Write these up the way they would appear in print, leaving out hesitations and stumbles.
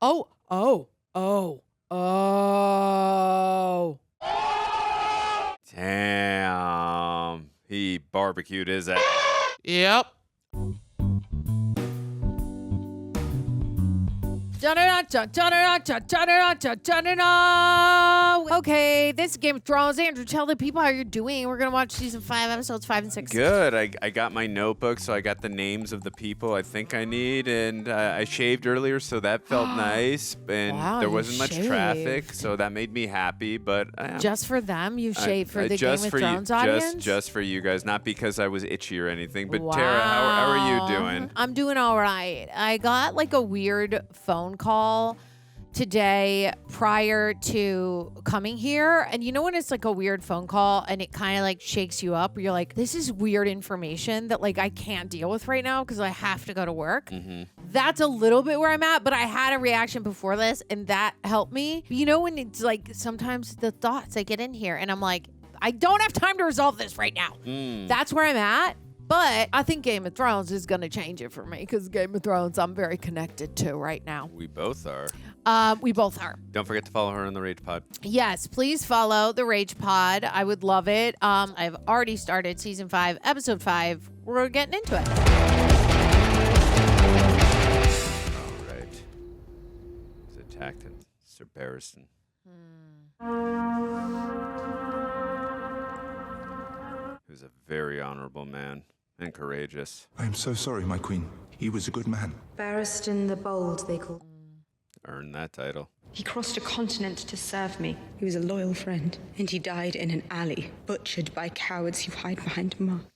Oh, oh, oh, oh. Damn. He barbecued his ass. Yep. Okay, this is Game of Thrones. Andrew, tell the people how you're doing. We're going to watch season 5, episodes 5 and 6. Good. I got my notebook, so I got the names of the people I think I need, and I shaved earlier, so that felt nice. And Wow, there you wasn't much shaved. traffic, so that made me happy. But Just for them, you shaved for the Game just of for Thrones you, audience? Just for you guys, not because I was itchy or anything. But Wow. Tara, how are you doing? I'm doing all right. I got like a weird phone call today prior to coming here. And you know when it's like a weird phone call and it kind of like shakes you up? You're like, this is weird information that like I can't deal with right now because I have to go to work. Mm-hmm. That's a little bit where I'm at, but I had a reaction before this and that helped me. You know when it's like sometimes the thoughts I get in here and I'm like, I don't have time to resolve this right now. That's where I'm at. But I think Game of Thrones is going to change it for me because Game of Thrones I'm very connected to right now. We both are. We both are. Don't forget to follow her on the Rage Pod. Yes, please follow the Rage Pod. I would love it. I've already started season 5, episode 5. We're getting into it. All right. He's attacked him. Sir Barristan. He was a very honorable man and courageous. I am so sorry, my queen. He was a good man. Barristan the Bold, they call. Earned that title. He crossed a continent to serve me. He was a loyal friend, and he died in an alley, butchered by cowards who hide behind a mask.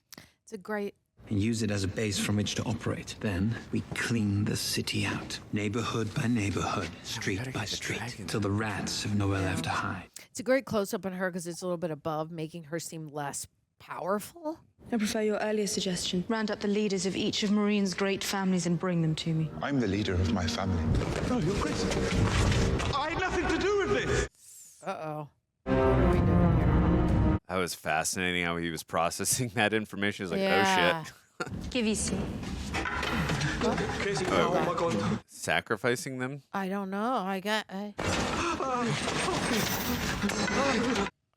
It's a great... And use it as a base from which to operate. Then we clean the city out, neighborhood by neighborhood, street by street, till the rats have nowhere left to hide. It's a great close-up on her because it's a little bit above, making her seem less powerful. I prefer your earlier suggestion. Round up the leaders of each of Meereen's great families and bring them to me. I'm the leader of my family. No, you're crazy. I had nothing to do with this. Uh-oh. What are we doing here? That was fascinating how he was processing that information. He was like, Yeah. oh shit. Kivisi. Crazy. Oh my god. Sacrificing them? I don't know.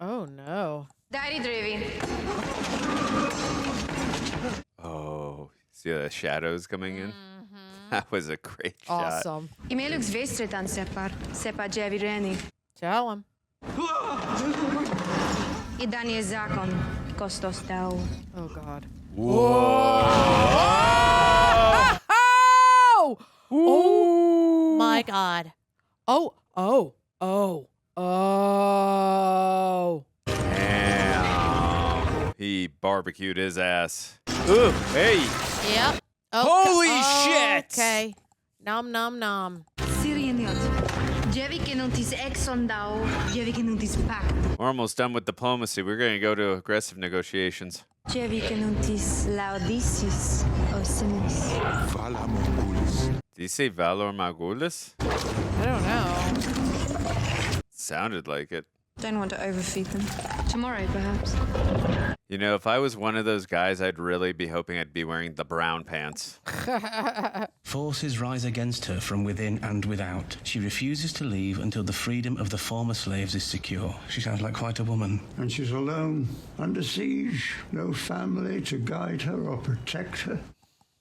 Oh, no. Dari Drevi. Oh, see the shadows coming in? That was a great shot. Awesome. Imelux vestretan separ Jevireni. Tell him. I dan je zakon kostos teo. Oh, God. Whoa! Oh! Oh, my God. Oh, oh, oh, oh. Damn. He barbecued his ass. Ooh, hey. Yep. Holy shit. Okay. Nom, nom, nom. Sirieniot. Jevi que non tis exon dao, Jevi que non tis pact. We're almost done with diplomacy. We're going to go to aggressive negotiations. Jevi que non tis laudicis osimis. Vala Mongolis. Did he say Valor Margulis? I don't know. Sounded like it. Don't want to overfeed them. Tomorrow, perhaps. You know, if I was one of those guys, I'd really be hoping I'd be wearing the brown pants. Forces rise against her from within and without. She refuses to leave until the freedom of the former slaves is secure. She sounds like quite a woman. And she's alone, under siege, no family to guide her or protect her.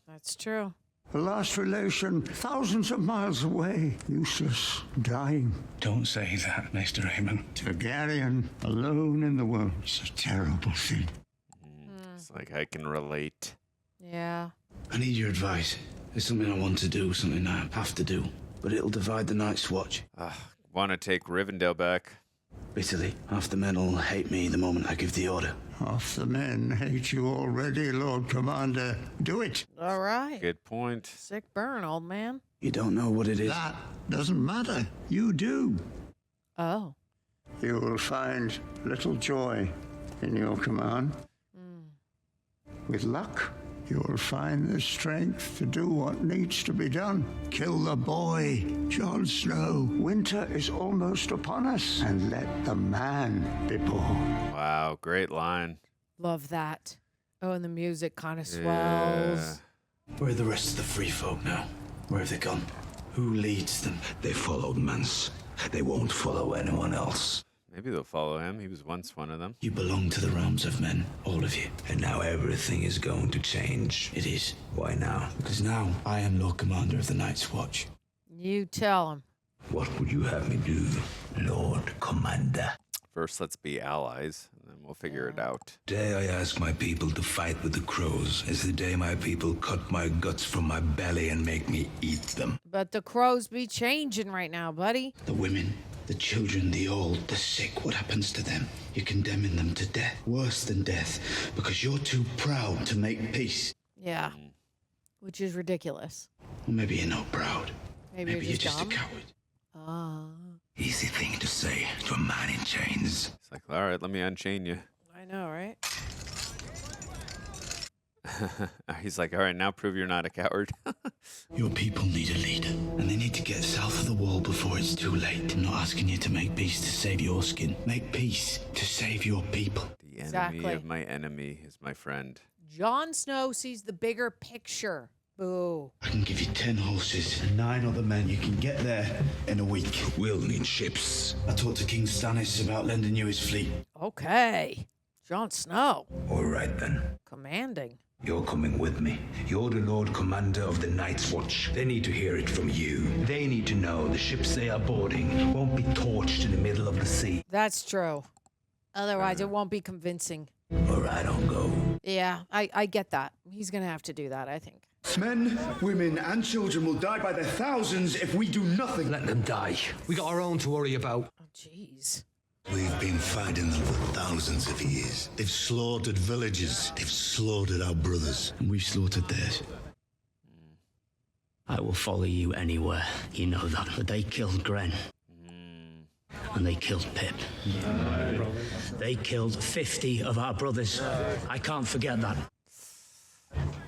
That's true. The last relation, thousands of miles away, useless, dying. Don't say that, Maester Aemon. Targaryen, alone in the world. It's a terrible thing. It's like I can relate. Yeah. I need your advice. There's something I want to do, something I have to do. But it'll divide the Night's Watch. Want to take Rivendell back? Bitterly. Half the men will hate me the moment I give the order. Half the men hate you already, Lord Commander. Do it. All right. Good point. Sick burn, old man. You don't know what it is. That doesn't matter. You do. Oh. You will find little joy in your command. With luck, you will find the strength to do what needs to be done. Kill the boy, Jon Snow. Winter is almost upon us, and let the man be born. Wow, great line. Love that. Oh, and the music kind of swells. Yeah. Where are the rest of the free folk now? Where have they gone? Who leads them? They followed Mance. They won't follow anyone else. Maybe they'll follow him. He was once one of them. You belong to the realms of men, all of you. And now everything is going to change. It is. Why now? Because now I am Lord Commander of the Night's Watch. You tell him. What would you have me do, Lord Commander? First, let's be allies, and then we'll figure it out. The day I ask my people to fight with the crows is the day my people cut my guts from my belly and make me eat them. But the crows be changing right now, buddy. The women, the children, the old, the sick, what happens to them? You're condemning them to death, worse than death, because you're too proud to make peace. Yeah. Which is ridiculous. Or maybe you're not proud. Maybe you're just dumb. a coward. Easy thing to say to a man in chains. It's like, all right, let me unchain you. I know, right? He's like, all right, now prove you're not a coward. Your people need a leader, and they need to get south of the wall before it's too late. I'm not asking you to make peace to save your skin. Make peace to save your people. The enemy of my enemy is my friend. Jon Snow sees the bigger picture. Boo. I can give you 10 horses and 9 other men. You can get there in a week. We'll need ships. I talked to King Stannis about lending you his fleet. Okay. Jon Snow. All right then. Commanding. You're coming with me. You're the Lord Commander of the Night's Watch. They need to hear it from you. They need to know the ships they are boarding won't be torched in the middle of the sea. That's true. Otherwise, it won't be convincing. Or I don't go. Yeah, I get that. He's going to have to do that, I think. Men, women, and children will die by the thousands if we do nothing. Let them die. We got our own to worry about. Oh, jeez. We've been fighting them for thousands of years. They've slaughtered villages. They've slaughtered our brothers. And we've slaughtered theirs. I will follow you anywhere. You know that. But they killed Gren. And they killed Pip. They killed 50 of our brothers. I can't forget that.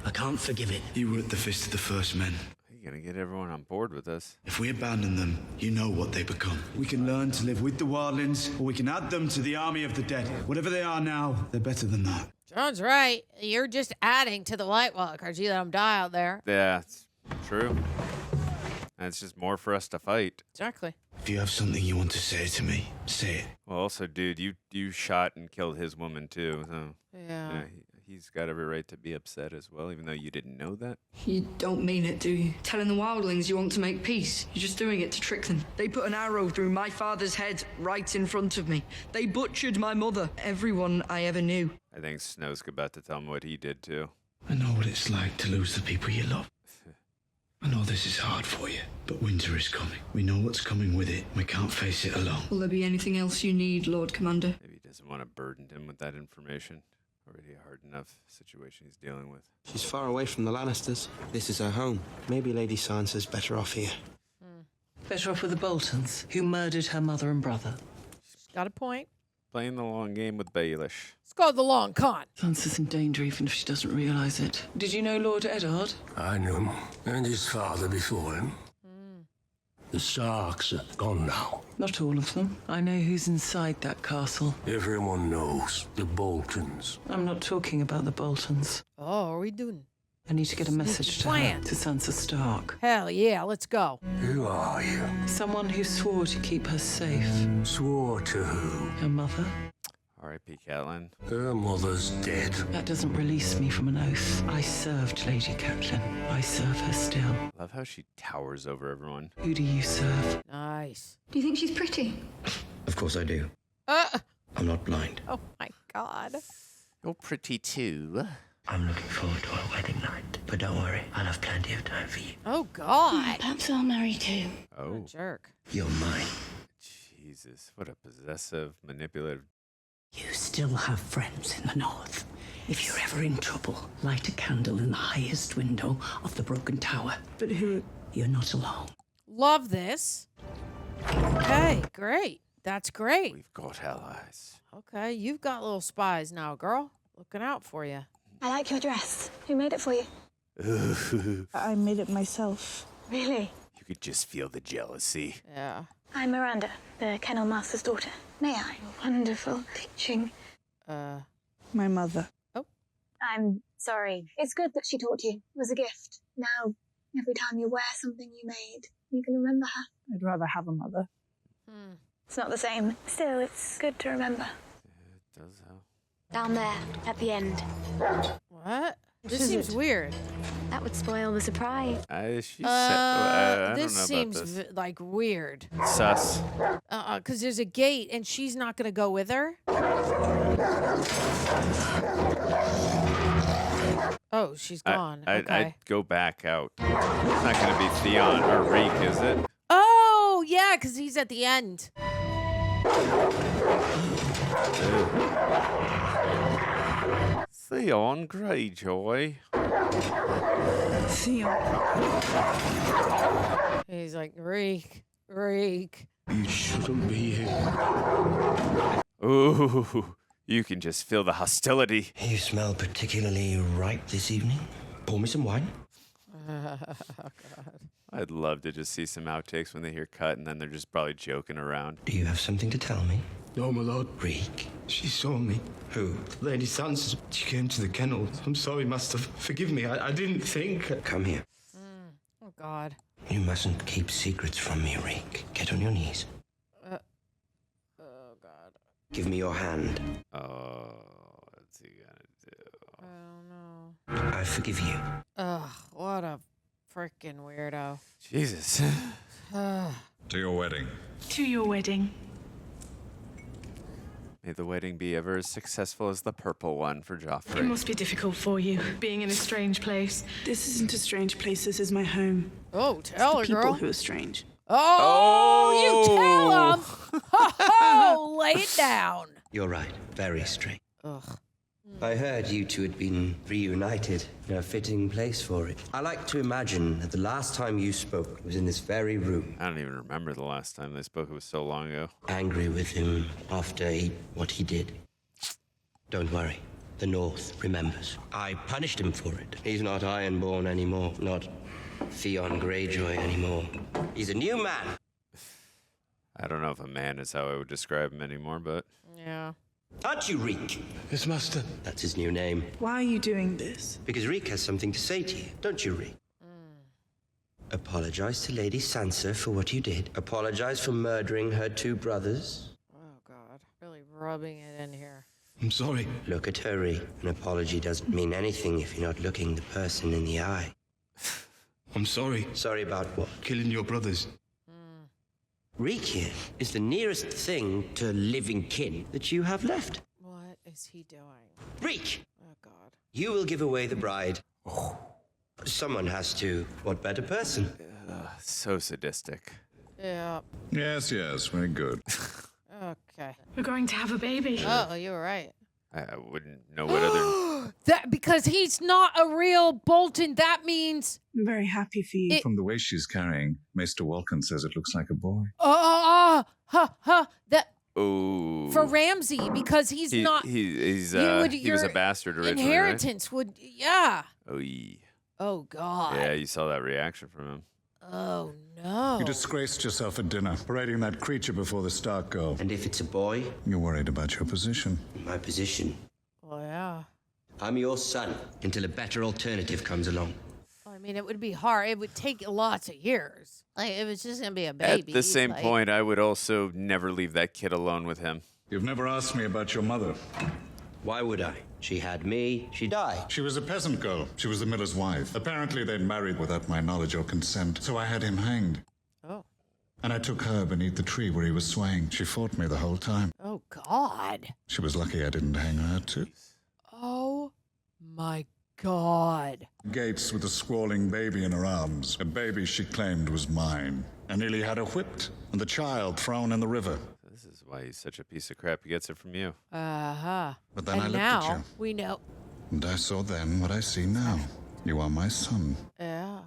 I can't forgive it. You were at the fist of the first men. You're going to get everyone on board with us. If we abandon them, you know what they become. We can learn to live with the Wildlings, or we can add them to the army of the dead. Whatever they are now, they're better than that. John's right. You're just adding to the White Walkers. You let them die out there. Yeah, it's true. And it's just more for us to fight. Exactly. If you have something you want to say to me, say it. Well, also, dude, you shot and killed his woman, too. So, yeah he's got every right to be upset as well, even though you didn't know that. You don't mean it, do you? Telling the Wildlings you want to make peace. You're just doing it to trick them. They put an arrow through my father's head right in front of me. They butchered my mother, everyone I ever knew. I think Snow's about to tell him what he did, too. I know what it's like to lose the people you love. I know this is hard for you, but winter is coming. We know what's coming with it. We can't face it alone. Will there be anything else you need, Lord Commander? Maybe he doesn't want to burden him with that information. Already a hard enough situation he's dealing with. She's far away from the Lannisters. This is her home. Maybe Lady Sansa's better off here. Better off with the Boltons, who murdered her mother and brother. Got a point. Playing the long game with Baelish. It's called the long con. Sansa's in danger even if she doesn't realise it. Did you know Lord Eddard? I knew him, and his father before him. The Starks are gone now. Not all of them. I know who's inside that castle. Everyone knows. The Boltons. I'm not talking about the Boltons. Oh, are we doing? I need to get a message to her, to Sansa Stark. Hell yeah, let's go. Who are you? Someone who swore to keep her safe. Swore to who? Her mother. R.I.P. Catelyn. Her mother's dead. That doesn't release me from an oath. I served Lady Catelyn. I serve her still. Love how she towers over everyone. Who do you serve? Nice. Do you think she's pretty? Of course I do. I'm not blind. Oh my God. You're pretty too. I'm looking forward to our wedding night. But don't worry, I'll have plenty of time for you. Oh God. Perhaps I'll marry too. Oh. Jerk. You're mine. Jesus, what a possessive, manipulative. You still have friends in the north. If you're ever in trouble, light a candle in the highest window of the broken tower. But who? You're not alone. Love this. Okay, great. That's great. We've got allies. Okay, you've got little spies now, girl. Looking out for you. I like your dress. Who made it for you? I made it myself. Really? You could just feel the jealousy. Yeah. I'm Miranda, the kennel master's daughter. May I? Wonderful teaching. My mother. Oh. I'm sorry. It's good that she taught you. It was a gift. Now, every time you wear something you made, You can remember her. I'd rather have a mother. It's not the same. Still, it's good to remember. It does help. Down there, at the end. What? This seems weird. That would spoil the surprise. I don't This know seems about this. like weird. Sus. Because there's a gate and she's not gonna go with her. Oh, she's gone. Okay. I'd go back out. It's not going to be Theon or Reek, is it? Oh, yeah, because he's at the end. Theon Greyjoy. Theon. He's like, Reek. You shouldn't be here. Ooh, you can just feel the hostility. You smell particularly ripe this evening. Pour me some wine. Oh, God. I'd love to just see some outtakes when they hear cut and then they're just probably joking around. Do you have something to tell me? No, my lord. Reek. She saw me. Who? Lady Sansa. She came to the kennel. I'm sorry, Master. Forgive me. I didn't think. Come here. Oh, God. You mustn't keep secrets from me, Reek. Get on your knees. Oh, God. Give me your hand. Oh, what's he gonna do? I don't know. I forgive you. Ugh, what a freaking weirdo. Jesus. To your wedding. To your wedding. May the wedding be ever as successful as the purple one for It Joffrey. must be difficult for you, being in a strange place. This isn't a strange place. This is my home. Oh, tell her, It's the people girl. who are strange. Oh, you tell him. Oh, lay it down. You're right. Very strange. Ugh. I heard you two had been reunited in a fitting place for it. I like to imagine that the last time you spoke was in this very room. I don't even remember the last time they spoke. It was so long ago. Angry with him after what he did. Don't worry. The North remembers. I punished him for it. He's not Ironborn anymore. Not Theon Greyjoy anymore. He's a new man. I don't know if a man is how I would describe him anymore, but... Yeah. Aren't you Reek? Yes, Master. That's his new name. Why are you doing this? Because Reek has something to say to you, don't you, Reek? Apologize to Lady Sansa for what you did. Apologize for murdering her two brothers. Oh, God. Really rubbing it in here. I'm sorry. Look at her, Reek. An apology doesn't mean anything if you're not looking the person in the eye. I'm sorry. Sorry about what? Killing your brothers. Reek here is the nearest thing to living kin that you have left. What is he doing? Reek! Oh, God. You will give away the bride. Someone has to. What better person? So sadistic. Yeah. Yes, very good. Okay. We're going to have a baby. Oh, you were right. I wouldn't know what other... That because he's not a real Bolton, that means... I'm very happy for you. From the way she's carrying, Maester Walken says it looks like a boy. That... Oh. For Ramsay, because he's not... He was a bastard originally, inheritance would... Yeah. Right? Oh, yeah. Oh, God. Yeah, you saw that reaction from him. Oh, no. You disgraced yourself at dinner, parading that creature before the Stark go. And if it's a boy? You're worried about your position. My position? Well, yeah. I'm your son until a better alternative comes along. I mean, it would be hard. It would take lots of years. Like, it was just going to be a baby. At the same point, I would also never leave that kid alone with him. You've never asked me about your mother. Why would I? She had me. She died. She was a peasant girl. She was the miller's wife. Apparently, they'd married without my knowledge or consent, so I had him hanged. Oh. And I took her beneath the tree where he was swaying. She fought me the whole time. Oh, God. She was lucky I didn't hang her, too. Oh, my God. Gates with a squalling baby in her arms. A baby she claimed was mine. I nearly had her whipped, and the child thrown in the river. This is why he's such a piece of crap. He gets it from you. Uh-huh. But then and I looked now, at you. we know. And I saw then what I see now. You are my son. Yeah.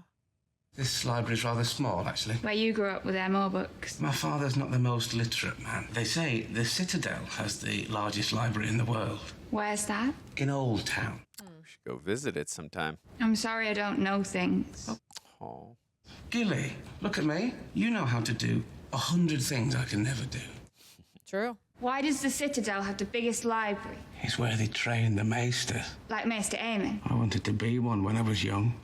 This library's rather small, actually. Where you grew up with their more books. My father's not the most literate man. They say the Citadel has the largest library in the world. Where's that? In Old Town. We should go visit it sometime. I'm sorry I don't know things. Oh. Gilly, look at me. You know how to do 100 things I can never do. True. Why does the Citadel have the biggest library? It's where they train the maester. Like Maester Aemon? I wanted to be one when I was young.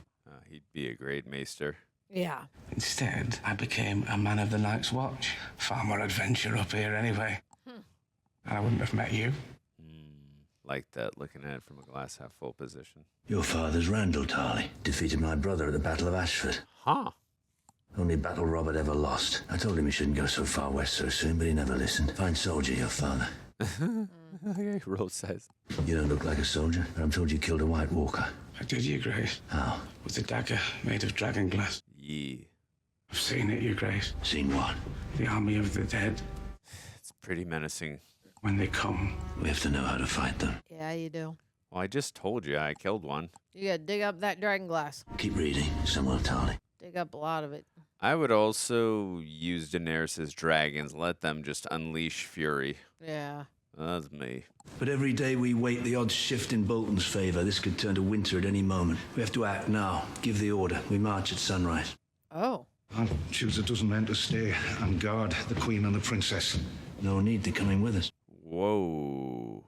He'd be a great maester. Yeah. Instead, I became a man of the Night's Watch. Far more adventure up here anyway. And I wouldn't have met you. Like that, looking at it from a glass half full position. Your father's Randall Tarly defeated my brother at the Battle of Ashford. Huh. Only battle Robert ever lost. I told him he shouldn't go so far west so soon, but he never listened. Fine soldier, your father. Roll size. You don't look like a soldier, but I'm told you killed a White Walker. I did, Your Grace. How? With a dagger made of dragon glass. Yeah. I've seen it, Your Grace. Seen what? The army of the dead. It's pretty menacing. When they come, we have to know how to fight them. Yeah, you do. Well, I just told you I killed one. You gotta dig up that dragon glass. Keep reading, Samuel Tarly. Dig up a lot of it. I would also use Daenerys' dragons. Let them just unleash fury. Yeah. That's me. But every day we wait, the odds shift in Bolton's favor. This could turn to winter at any moment. We have to act now. Give the order. We march at sunrise. Oh. I'll choose a dozen men to stay and guard the Queen and the Princess. No need to come in with us. Whoa.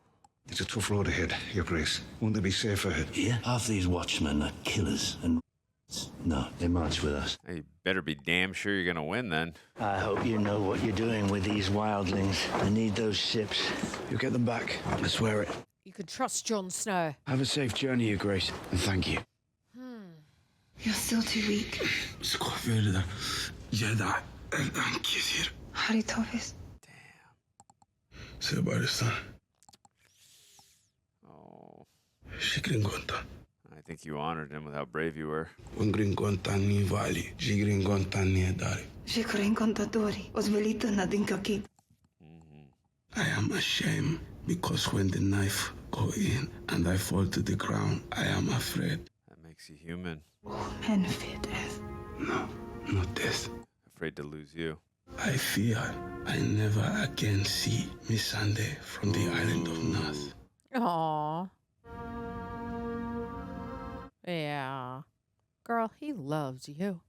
It's a tough road ahead, Your Grace. Won't they be safer ahead? Here? Half these watchmen are killers and... No, they march with us. You better be damn sure you're gonna win then. I hope you know what you're doing with these wildlings. I need those ships. You'll get them back. I swear it. You could trust Jon Snow. Have a safe journey, Your Grace, and thank you. You're still too weak. Haritofis. Oh. I think you honored him with how brave you were. I am ashamed because when the knife go in and I fall to the ground, I am afraid. That makes you human. Men fear death. No, not death. Afraid to lose you. I fear I never again see Missandei from the island of Nath. Aww. Yeah. Girl, he loves you.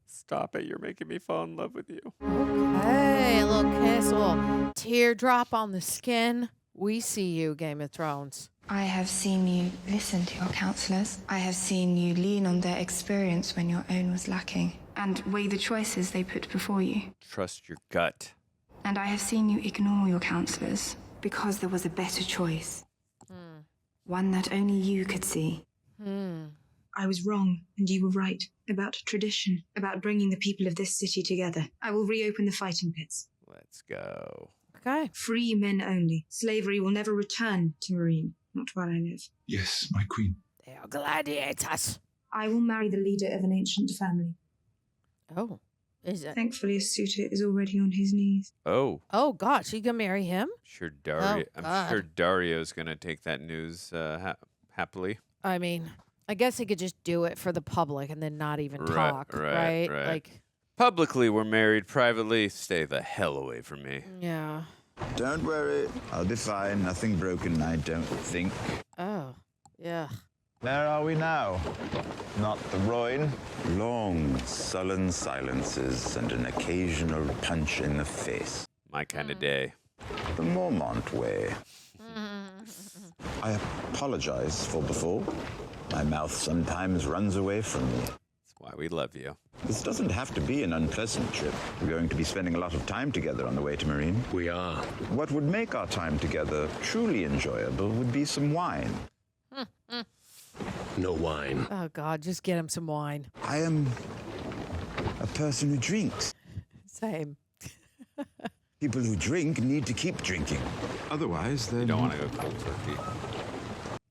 Stop it. You're making me fall in love with you. Okay, a little kiss, a little teardrop on the skin. We see you, Game of Thrones. I have seen you listen to your counselors. I have seen you lean on their experience when your own was lacking, and weigh the choices they put before you. Trust your gut. And I have seen you ignore your counselors because there was a better choice. One that only you could see. I was wrong, and you were right. About tradition, about bringing the people of this city together. I will reopen the fighting pits. Let's go. Okay. Free men only. Slavery will never return to Meereen, not while I live. Yes, my queen. They are gladiators. I will marry the leader of an ancient family. Oh. Is it? Thankfully, a suitor is already on his knees. Oh. Oh, gosh. You can marry him? Sure, Dario. Oh, I'm sure Dario's going to take that news happily. I mean, I guess he could just do it for the public and then not even talk, right? Like, publicly, we're married. Privately, stay the hell away from me. yeah. Don't worry. I'll be fine. Nothing broken, I don't think. Oh, yeah. Where are we now? Not the Rhine. Long, sullen silences and an occasional punch in the face. My kind of day. The Mormont way. I apologize for before. My mouth sometimes runs away from me. That's why we love you. This doesn't have to be an unpleasant trip. We're going to be spending a lot of time together on the way to Meereen. We are. What would make our time together truly enjoyable would be some wine. No wine. Oh, God, just get him some wine. I am a person who drinks. Same. People who drink need to keep drinking. Otherwise, they don't want to go cold turkey.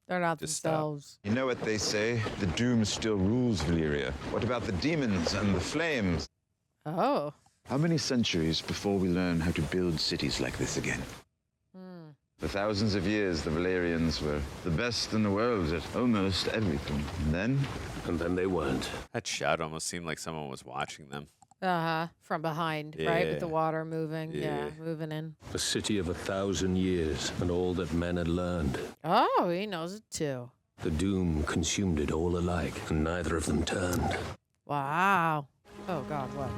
They're not themselves. You know what they say? The doom still rules Valyria. What about the demons and the flames? Oh. How many centuries before we learn how to build cities like this again? For thousands of years, the Valyrians were the best in the world at almost everything. And then they weren't. That shot almost seemed like someone was watching them. From behind, right? With the Yeah. water moving. Yeah. Moving in. A city of 1,000 years, and all that men had learned. Oh, he knows it too. The doom consumed it all alike, and neither of them turned. Wow. Oh, God, what?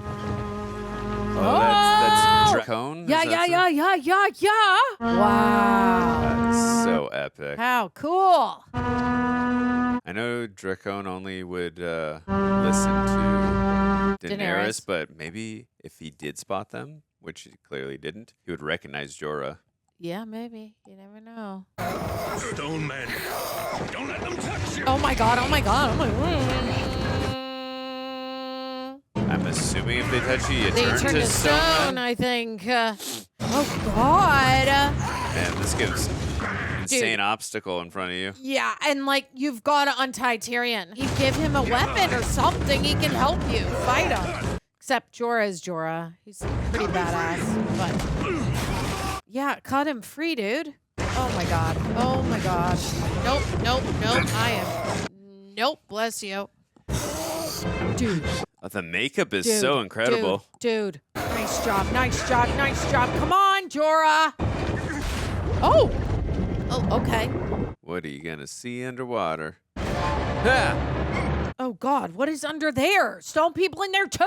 Oh, that's Dracone? Yeah. Wow. That's so epic. How cool. I know Dracone only would listen to Daenerys, but maybe if he did spot them, which he clearly didn't, he would recognize Jorah. Yeah, maybe. You never know. Stone men. Don't let them touch you. Oh my god. I'm assuming if they touch you, They turn turn to to stone. stone, I think. Oh god. And this gives insane obstacle in front of you. Yeah, and like you've got to untie Tyrion. You give him a weapon or something, he can help you fight him. Except Jorah is Jorah. He's pretty badass, but yeah, cut him free, dude. Oh my god. Nope. Bless you. Dude. The makeup is so incredible. Dude. Nice job. Come on, Jorah. Oh, okay. What are you gonna see underwater? Ah! Oh God, what is under there? Stone people in there too?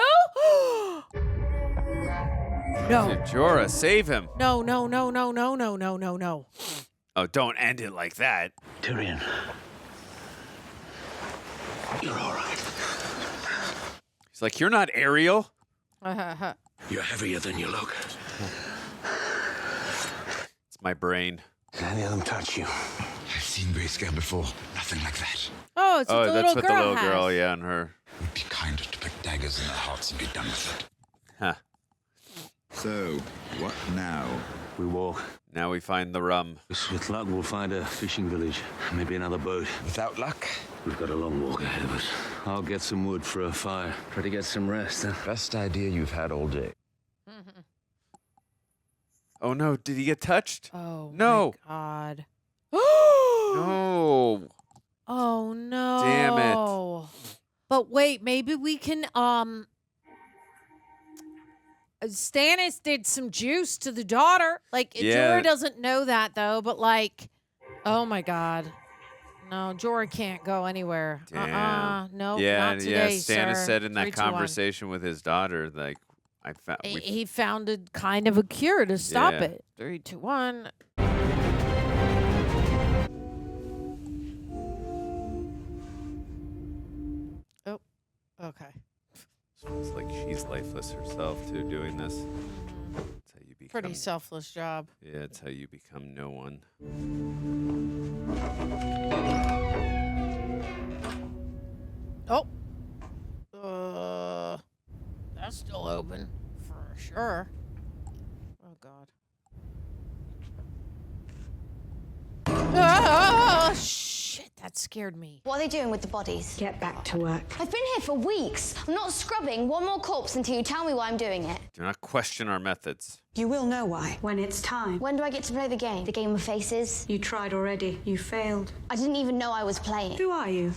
No. Dude, Jorah, save him. No. Oh, don't end it like that. Tyrion. You're all right. He's like, you're not Ariel. You're heavier than you look. It's my brain. Did any of them touch you? I've seen grayscale before. Nothing like that. Oh, it's what the that's little what girl the little has. girl, yeah, and her. It would be kinder to put daggers in their hearts and be done with it. Huh. So, what now? We walk. Now we find the rum. With luck, we'll find a fishing village. Maybe another boat. Without luck? We've got a long walk ahead of us. I'll get some wood for a fire. Try to get some rest, huh? Best idea you've had all day. Oh no, did he get touched? Oh no. My God. No. Oh no. Damn it. But wait, maybe we can Stannis did some juice to the daughter. Like Yeah. Jorah doesn't know that though, but like oh my God. No, Jorah can't go anywhere. Damn. No, Yeah, not today, Stannis sir. said in that 3, 2, 1. conversation with his daughter, like, I found. He found a kind of a cure to stop Yeah. it. 3, 2, 1. Oh, okay. It's like she's lifeless herself too, doing this. That's how you become. Pretty selfless job. Yeah, it's how you become no one. Oh. That's still open for sure. Oh God. Oh shit! That scared me. What are they doing with the bodies? Get back to work. I've been here for weeks. I'm not scrubbing one more corpse until you tell me why I'm doing it. Do not question our methods. You will know why when it's time. When do I get to play the game? The game of faces? You tried already. You failed. I didn't even know I was playing. Who are you?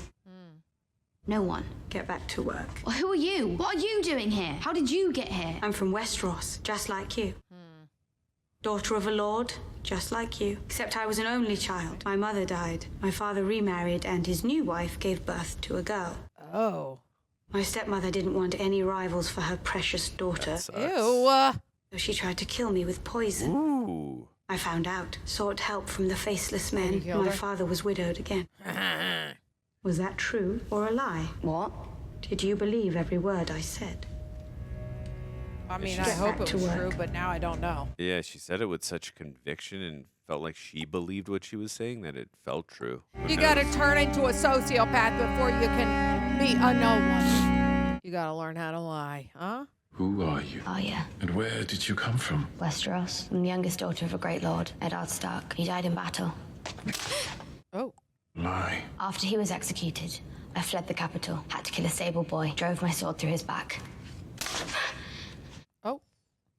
No one. Get back to work. Well, who are you? What are you doing here? How did you get here? I'm from Westeros, just like you. Daughter of a lord, just like you. Except I was an only child. My mother died. My father remarried, and his new wife gave birth to a girl. Oh. My stepmother didn't want any rivals for her precious daughter. Ew. So she tried to kill me with poison. Ooh. I found out, sought help from the faceless men. killed My her? father was widowed again. Was that true or a lie? What? Did you believe every word I said? I mean, Get I hope back it to was work. true, but now I don't know. Yeah, she said it with such conviction and felt like she believed what she was saying that it felt true. Who You gotta knows? turn into a sociopath before you can be a no one. You gotta learn how to lie, huh? Who are you? Oh, yeah. And where did you come from? Westeros. I'm the youngest daughter of a great lord, Eddard Stark. He died in battle. Oh. Lie. After he was executed, I fled the capital, had to kill a sable boy, drove my sword through his back. Oh.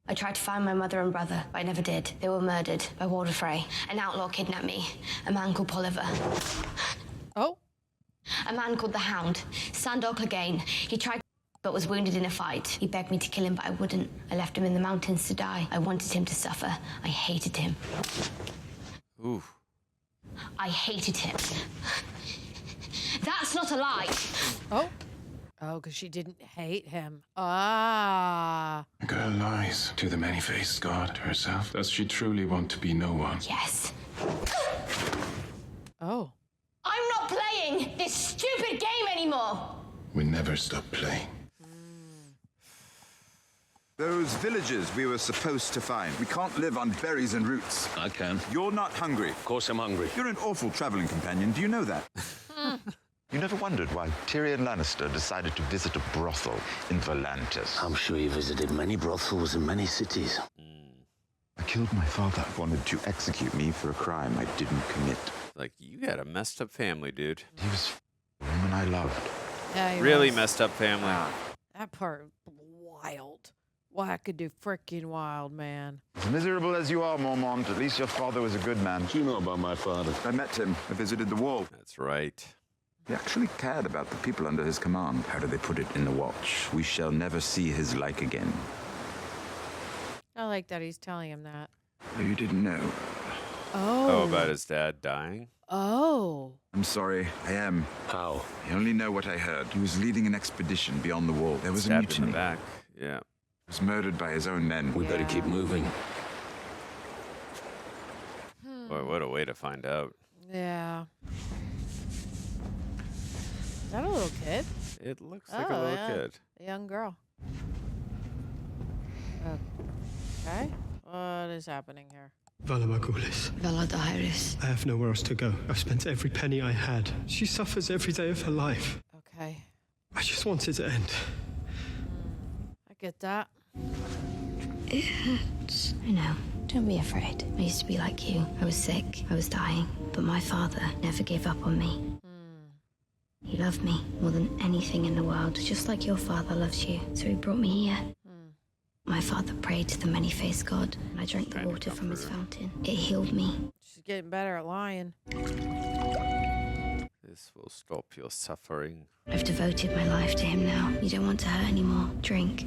I tried to find my mother and brother, but I never did. They were murdered by Walder Frey. An outlaw kidnapped me, a man called Polliver. Oh. A man called the Hound, Sandor Clegane. He tried but was wounded in a fight. He begged me to kill him, but I wouldn't. I left him in the mountains to die. I wanted him to suffer. I hated him. Ooh. I hated him. That's not a lie. Oh. Oh, because she didn't hate him. Ah. A girl lies to the many-faced god herself. Does she truly want to be no one? Yes. Oh. I'm not playing this stupid game anymore. We never stop playing. Those villages we were supposed to find. We can't live on berries and roots. I can. You're not hungry. Of course I'm hungry. You're an awful traveling companion. Do you know that? You never wondered why Tyrion Lannister decided to visit a brothel in Volantis? I'm sure you visited many brothels in many cities. I killed my father. Wanted to execute me for a crime I didn't commit. Like, you got a messed up family, dude. He was the woman I loved. Yeah, he Really was. messed up family. That part, wild. Wackadoo freaking wild, man. As miserable as you are, Mormont, at least your father was a good man. Do you know about my father? I met him. I visited the wall. That's right. He actually cared about the people under his command. How do they put it in the Watch? We shall never see his like again. I like that he's telling him that. Oh, you didn't know? Oh, about his dad dying? Oh. I'm sorry, I am. How? I only know what I heard. He was leading an expedition beyond the wall. There was a Stabbed mutiny. in the back. Yeah. He was murdered by his own men. We better keep moving. Boy, what a way to find out. Yeah. Is that a little kid? It looks like a little kid. A young girl. Okay. What is happening here? Valamagulis. Valadaris. I have nowhere else to go. I've spent every penny I had. She suffers every day of her life. Okay. I just want it to end. I get that. It hurts. I know. Don't be afraid. I used to be like you. I was sick. I was dying. But my father never gave up on me. He loved me more than anything in the world, just like your father loves you. So he brought me here. My father prayed to the many-faced god, and I drank the water from his fountain. It healed me. She's getting better at lying. This will stop your suffering. I've devoted my life to him now. You don't want to hurt anymore. Drink.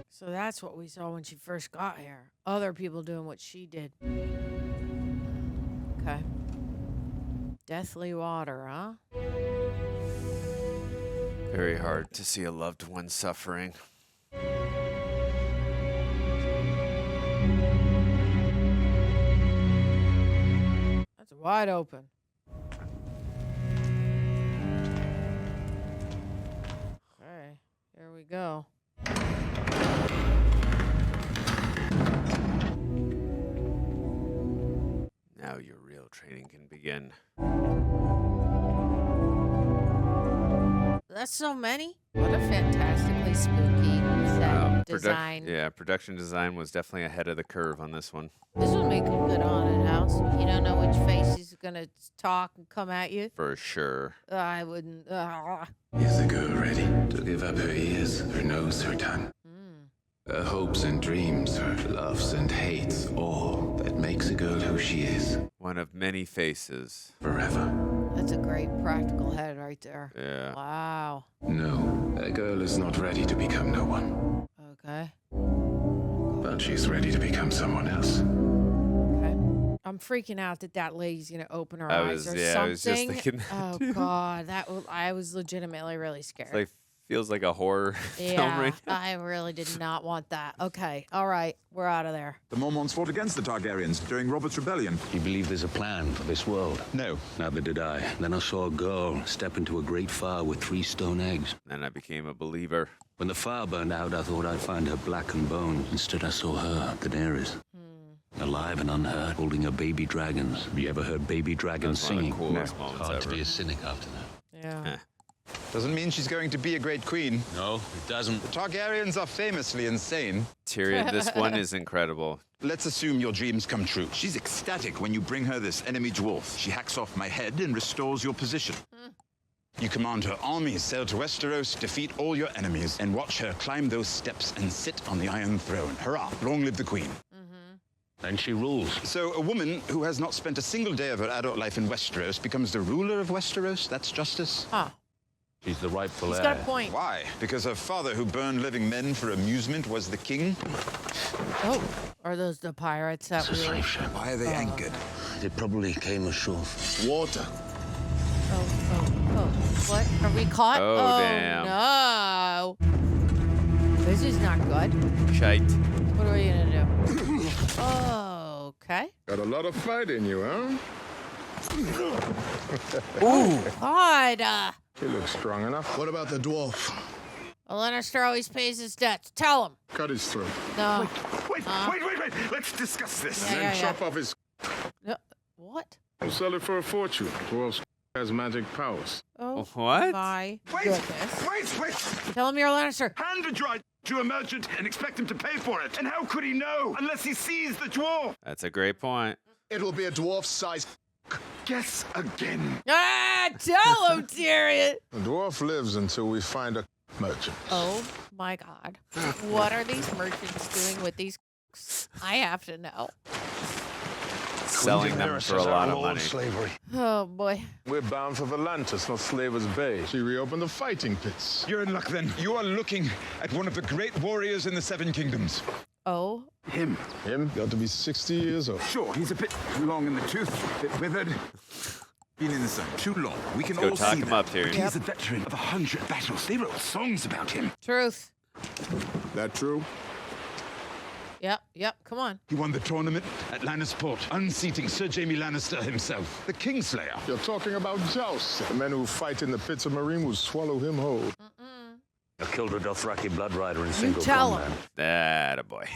So that's what we saw when she first got here. Other people doing what she did. Okay. Deathly water, huh? Very hard to see a loved one suffering. That's wide open. Okay, here we go. Now your real training can begin. That's so many. What a fantastically spooky set design. Yeah, production design was definitely ahead of the curve on this one. This would make a good haunted house. You don't know which face is gonna talk and come at you. For sure. I wouldn't. Is the girl ready to give up her ears, her nose, her tongue? Her hopes and dreams, her loves and hates, all that makes a girl who she is. One of many faces. Forever. That's a great practical head right there. Yeah. Wow. No, a girl is not ready to become no one. Okay. But she's ready to become someone else. Okay. I'm freaking out that lady's gonna open her eyes or something. I was just thinking that Oh too. God, I was legitimately really scared. It's like feels like a horror film Yeah, right now. I really did not want that. Okay, all right, we're out of there. The Mormonts fought against the Targaryens during Robert's Rebellion. You believe there's a plan for this world? No. Neither did I. Then I saw a girl step into a great fire with 3 stone eggs. Then I became a believer. When the fire burned out, I thought I'd find her blackened bones. Instead, I saw her, Daenerys. Alive and unhurt, holding her baby dragons. Have you ever heard baby dragons That's one of the singing? coolest moments Hard to ever. be a cynic after that. Yeah. Doesn't mean she's going to be a great queen. No, it doesn't. The Targaryens are famously insane. Tyrion, this one is incredible. Let's assume your dreams come true. She's ecstatic when you bring her this enemy dwarf. She hacks off my head and restores your position. You command her armies sail to Westeros, defeat all your enemies, and watch her climb those steps and sit on the Iron Throne. Hurrah! Long live the queen. And she rules. So a woman who has not spent a single day of her adult life in Westeros becomes the ruler of Westeros? That's justice? Huh. She's the rightful He's heir. got a point. Why? Because her father, who burned living men for amusement, was the king? Oh, are those the pirates that It's a slave ship. Why are they anchored? They probably came ashore. Water. Oh. What? Are we caught? Oh, damn. No. This is not good. Shite. What are we going to do? Okay. Got a lot of fight in you, huh? Ooh. God. You look strong enough. What about the dwarf? A Lannister always pays his debts. Tell him. Cut his throat. No. Wait. Let's discuss this. Yeah, And then chop off his... What? We'll sell it for a fortune. Dwarf has magic powers. Oh, what? My Wait. goodness. Tell him you're a Lannister. Hand the dry to a merchant and expect him to pay for it. And how could he know unless he sees the dwarf? That's a great point. It'll be a dwarf-sized... Guess again. Tell him, Tyrion. The dwarf lives until we find a merchant. Oh, my God. What are these merchants doing with these? I have to know. Selling them for a lot of money. Slavery. Oh, boy. We're bound for Volantis, not Slaver's Bay. She reopened the fighting pits. You're in luck then. You are looking at one of the great warriors in the Seven Kingdoms. Oh. Him? He ought to be 60 years old. Sure, he's a bit long in the tooth, a bit withered. Been in the sun too long. We can Go all talk see him that. up, Tyrion. But he's a veteran of 100 battles. They wrote songs about him. Truth. That true? Yep. Come on. He won the tournament at Lannisport, unseating Sir Jaime Lannister himself, the Kingslayer. You're talking about Joust. The men who fight in the pits of Meereen will swallow him whole. I killed a Dothraki blood rider in You single tell combat. That a boy.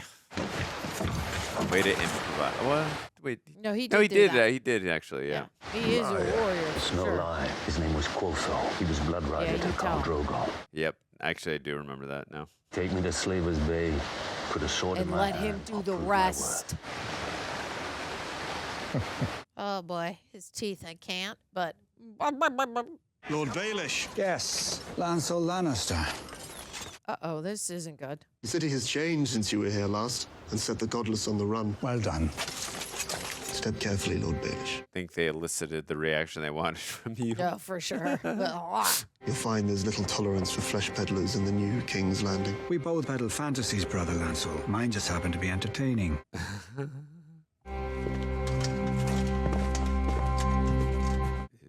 Way to improvise. What? Wait. No, he did. No, he do did. that. He did actually. Yeah. He is a warrior. It's no lie. His name was Quotho. He was blood rider you to Khal tell. Drogo. Yep. Actually, I do remember that now. Take me to Slaver's Bay. Put a sword in And my let hand. him do the rest. Oh, boy. His teeth, I can't, but... Lord Baelish. Yes, Lancel Lannister. Uh-oh, this isn't good. The city has changed since you were here last and set the godless on the run. Well done. Step carefully, Lord Baelish. I think they elicited the reaction they wanted from you. No, for sure. You'll find there's little tolerance for flesh peddlers in the new King's Landing. We both peddle fantasies, Brother Lancel. Mine just happened to be entertaining.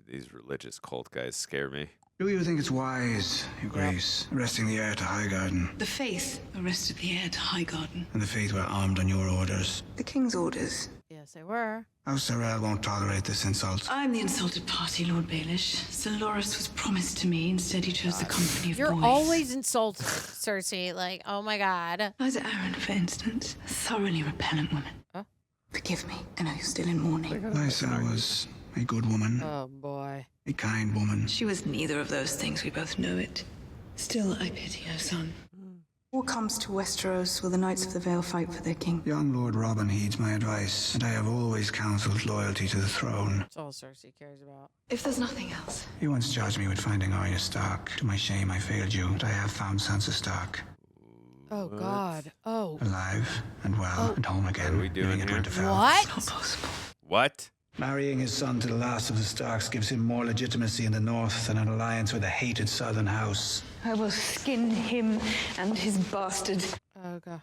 These religious cult guys scare me. Do you think it's wise, Your Grace, arresting the heir to Highgarden? The faith arrested the heir to Highgarden. And the faith were armed on your orders? The king's orders. Yes, they were. House Tyrell won't tolerate this insult. I'm the insulted party, Lord Baelish. Sir Loras was promised to me. Instead, he chose the company of You're boys. always insulted, Cersei. Like, oh my God. Liza Arryn, for instance, a thoroughly repellent woman. Huh? Forgive me. I know you're still in mourning. Lysa was a good woman, Oh boy. a kind woman. She was neither of those things. We both know it. Still, I pity her son. War comes to Westeros, will the Knights of the Vale fight for their king? Young Lord Robin heeds my advice, and I have always counselled loyalty to the throne. That's all Cersei cares about. If there's nothing else. You once charged me with finding Arya Stark. To my shame, I failed you, but I have found Sansa Stark. Oh God. Oh. Alive and well and home again. What are we doing living at here? Winterfell. What? Not possible. What? Marrying his son to the last of the Starks gives him more legitimacy in the north than an alliance with a hated southern house. I will skin him and his bastard. Oh God.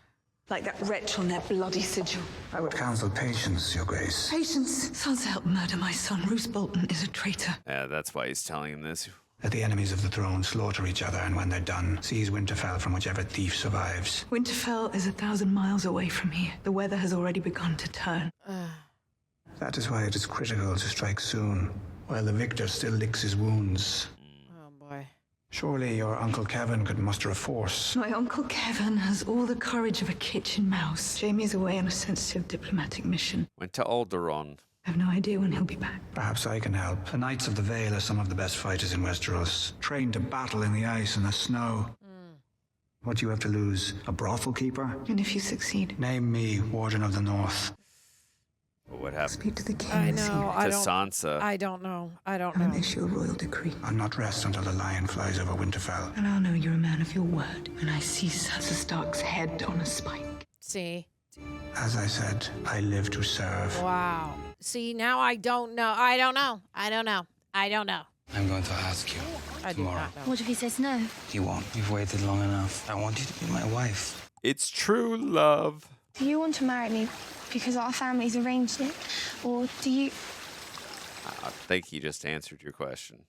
Like that wretch on their bloody sigil. I would counsel patience, Your Grace. Patience. Sansa helped murder my son. Roose Bolton is a traitor. Yeah, that's why he's telling him this. Let the enemies of the throne slaughter each other, and when they're done, seize Winterfell from whichever thief survives. Winterfell is 1,000 miles away from here. The weather has already begun to turn. That is why it is critical to strike soon, while the victor still licks his wounds. Oh boy. Surely your Uncle Kevin could muster a force. My Uncle Kevin has all the courage of a kitchen mouse. Jamie's away on a sensitive diplomatic mission. Went to Alderaan. I have no idea when he'll be back. Perhaps I can help. The Knights of the Vale are some of the best fighters in Westeros, trained to battle in the ice and the snow. What do you have to lose? A brothel keeper? And if you succeed? Name me Warden of the North. What happened Speak to the king. I know. I to don't. Sansa? I don't know. I don't I'll know. issue a royal decree. I'll not rest until the lion flies over Winterfell. And I'll know you're a man of your word when I see Sansa Stark's head on a spike. See. As I said, I live to serve. Wow. See, now I don't know. I don't know. I don't know. I don't know. I'm going to ask you I do tomorrow. not know. What if he says no? You won't. You've waited long enough. I want you to be my wife. It's true love. Do you want to marry me because our families arranged it? Or do you... I think he just answered your question.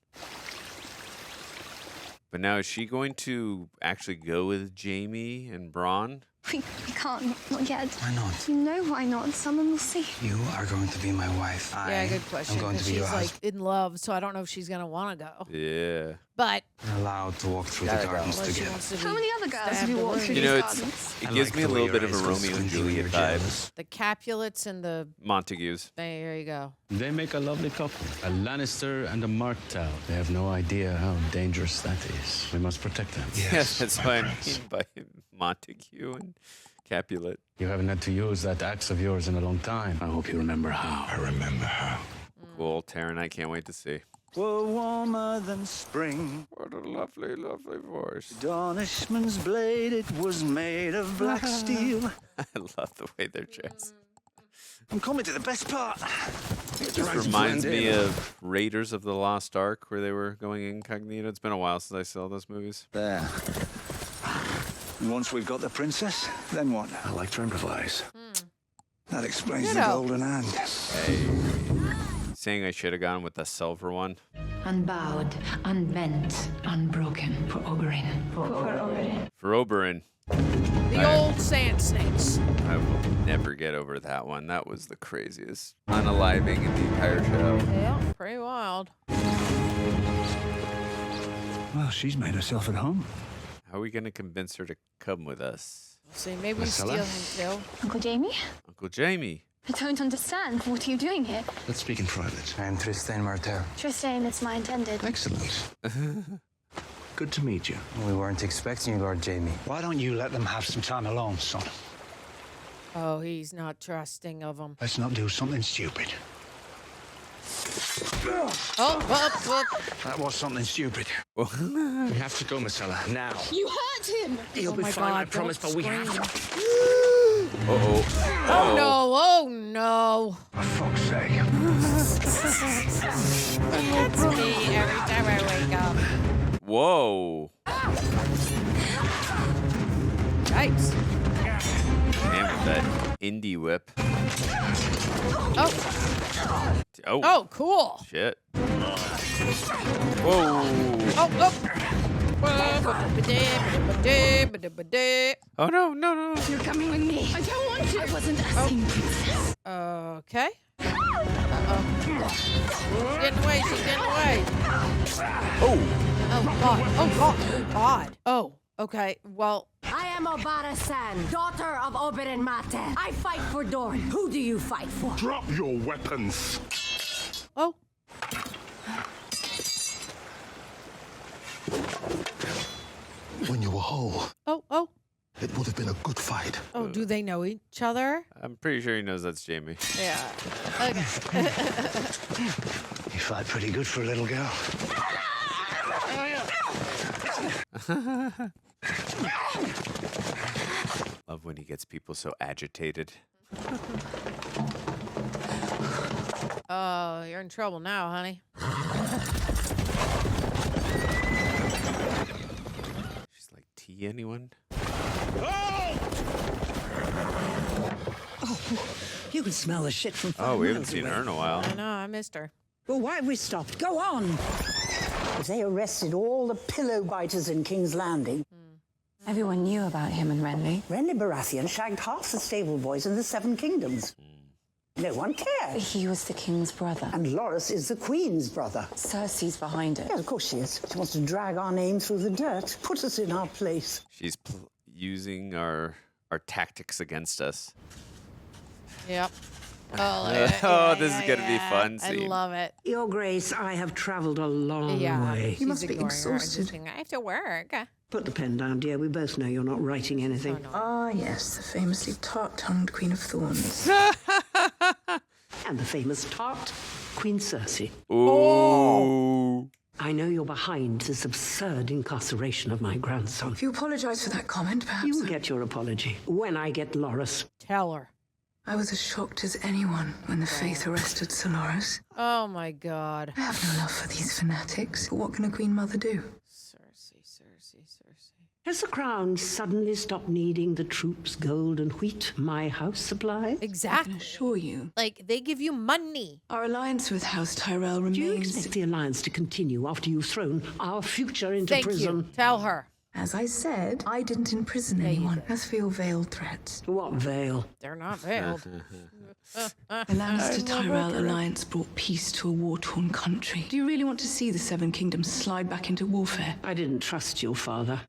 But now is she going to actually go with Jaime and Bronn? We can't, not yet. Why not? You know why not? Someone will see. You are going to be my wife. Yeah, good question. I'm going to be your she's like husband. in love, so I don't know if she's gonna want to go. Yeah. But We're allowed to walk through the gardens together. How many other girls have you walked through You these know, gardens? it gives me a little bit of a Romeo and Juliet vibe. the Capulets and the Montagues. there you go. They make a lovely couple. A Lannister and a Martell. They have no idea how dangerous that is. We must protect them. Yes, that's what I mean by Montague and Capulet. You haven't had to use that axe of yours in a long time. I hope you remember how. I remember how. Cool, Taryn, I can't wait to see. Were warmer than spring. What a lovely, lovely voice. Donishman's blade, it was made of black steel. I love the way they're dressed. I'm coming to the best part. It just reminds me of Raiders of the Lost Ark, where they were going incognito. It's been a while since I saw those movies. There. And once we've got the princess, then what? I like to improvise. That explains the golden hand. Hey. Saying I should have gone with the silver one. Unbowed, unbent, unbroken for Oberyn. For Oberyn. For Oberyn. The old sand snakes. I will never get over that one. That was the craziest unaliving in the entire show. Yeah, pretty wild. Well, she's made herself at home. How are we going to convince her to come with us? We'll see, maybe we steal him too. Uncle Jamie? Uncle Jamie. I don't understand. What are you doing here? Let's speak in private. I am Tristan Martell. Tristan, it's my intended. Excellent. Good to meet you. We weren't expecting you, Lord Jamie. Why don't you let them have some time alone, son? Oh, he's not trusting of him. Let's not do something stupid. Oh. That was something stupid. We have to go, Marcella, now. You hurt him! He'll be fine, I promise, but we have to. Uh-oh. Oh, no. Oh, no. For fuck's sake. That's me every time I wake up. Whoa. Yikes. Man with that indie whip. Oh. Oh, cool. Shit. Whoa. Oh, no. You're coming with me. I don't want to. I wasn't asking. Okay. Uh-oh. She's getting away. Oh. Oh, God. Oh, okay. Well. I am Obara San, daughter of Oberyn Martell. I fight for Dorne. Who do you fight for? Drop your weapons. Oh. When you were whole, Oh. it would have been a good fight. Oh, do they know each other? I'm pretty sure he knows that's Jamie. Yeah. Okay. You fight pretty good for a little girl. Love when he gets people so agitated. Oh, you're in trouble now, honey. She's like, tea, anyone? You can smell the shit from 5 Oh, we haven't miles seen away. her in a while. I know, I missed her. Well, why have we stopped? Go on! If they arrested all the pillow biters in King's Landing. Everyone knew about him and Renly. Renly Baratheon shagged half the stable boys in the Seven Kingdoms. No one cared. He was the king's brother. And Loras is the Queen's brother. Cersei's behind it. Yeah, of course she is. She wants to drag our name through the dirt, put us in our place. She's using our tactics against us. Yep. Oh, this is going to be fun. I love it. Your Grace, I have travelled a long way. You must be exhausted. I have to work. Put the pen down, dear. We both know you're not writing anything. Ah, yes, the famously tart-tongued Queen of Thorns. And the famous tart, Queen Cersei. Ooh. I know you're behind this absurd incarceration of my grandson. If you apologise for that comment, perhaps... You'll get your apology when I get Loras. Tell her. I was as shocked as anyone when the Faith arrested Sir Loras. Oh, my God. I have no love for these fanatics, but what can a Queen Mother do? Cersei. Has the crown suddenly stopped needing the troops' gold and wheat my house supplies? Exactly. I can assure you. Like, they give you money. Our alliance with House Tyrell remains... Do you expect the alliance to continue after you've thrown our future into prison? You. Tell her. As I said, I didn't imprison anyone. As for your veiled threats... What veil? They're not veiled. The Lannister Tyrell alliance brought peace to a war-torn country. Do you really want to see the Seven Kingdoms slide back into warfare? I didn't trust your father.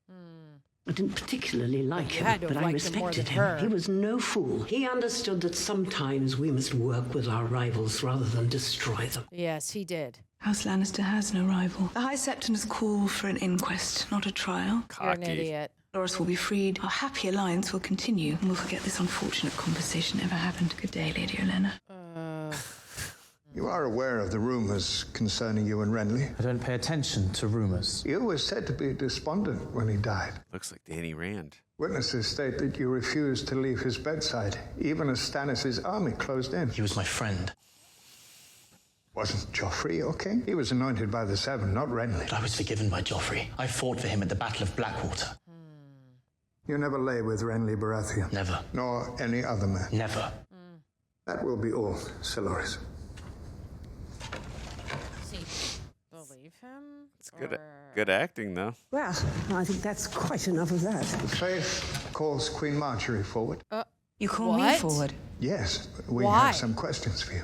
I didn't particularly like him, had to but have I liked him more respected than him. her. He was no fool. He understood that sometimes we must work with our rivals rather than destroy them. Yes, he did. House Lannister has no rival. The High Septon's call for an inquest, not a trial. You're an idiot. Loras will be freed. Our happy alliance will continue, and we'll forget this unfortunate conversation ever happened. Good day, Lady Olenna. You are aware of the rumors concerning you and Renly? I don't pay attention to rumors. You were said to be despondent when he died. Looks like Danny Rand. Witnesses state that you refused to leave his bedside, even as Stannis' army closed in. He was my friend. Wasn't Joffrey your king? He was anointed by the Seven, not Renly. But I was forgiven by Joffrey. I fought for him at the Battle of Blackwater. You never lay with Renly Baratheon? Never. Nor any other man? Never. That will be all, Sir Loras. Believe him? It's good acting, though. Well, I think that's quite enough of that. The Faith calls Queen Marjorie forward. You call me forward? Yes, we Why? have some questions for you.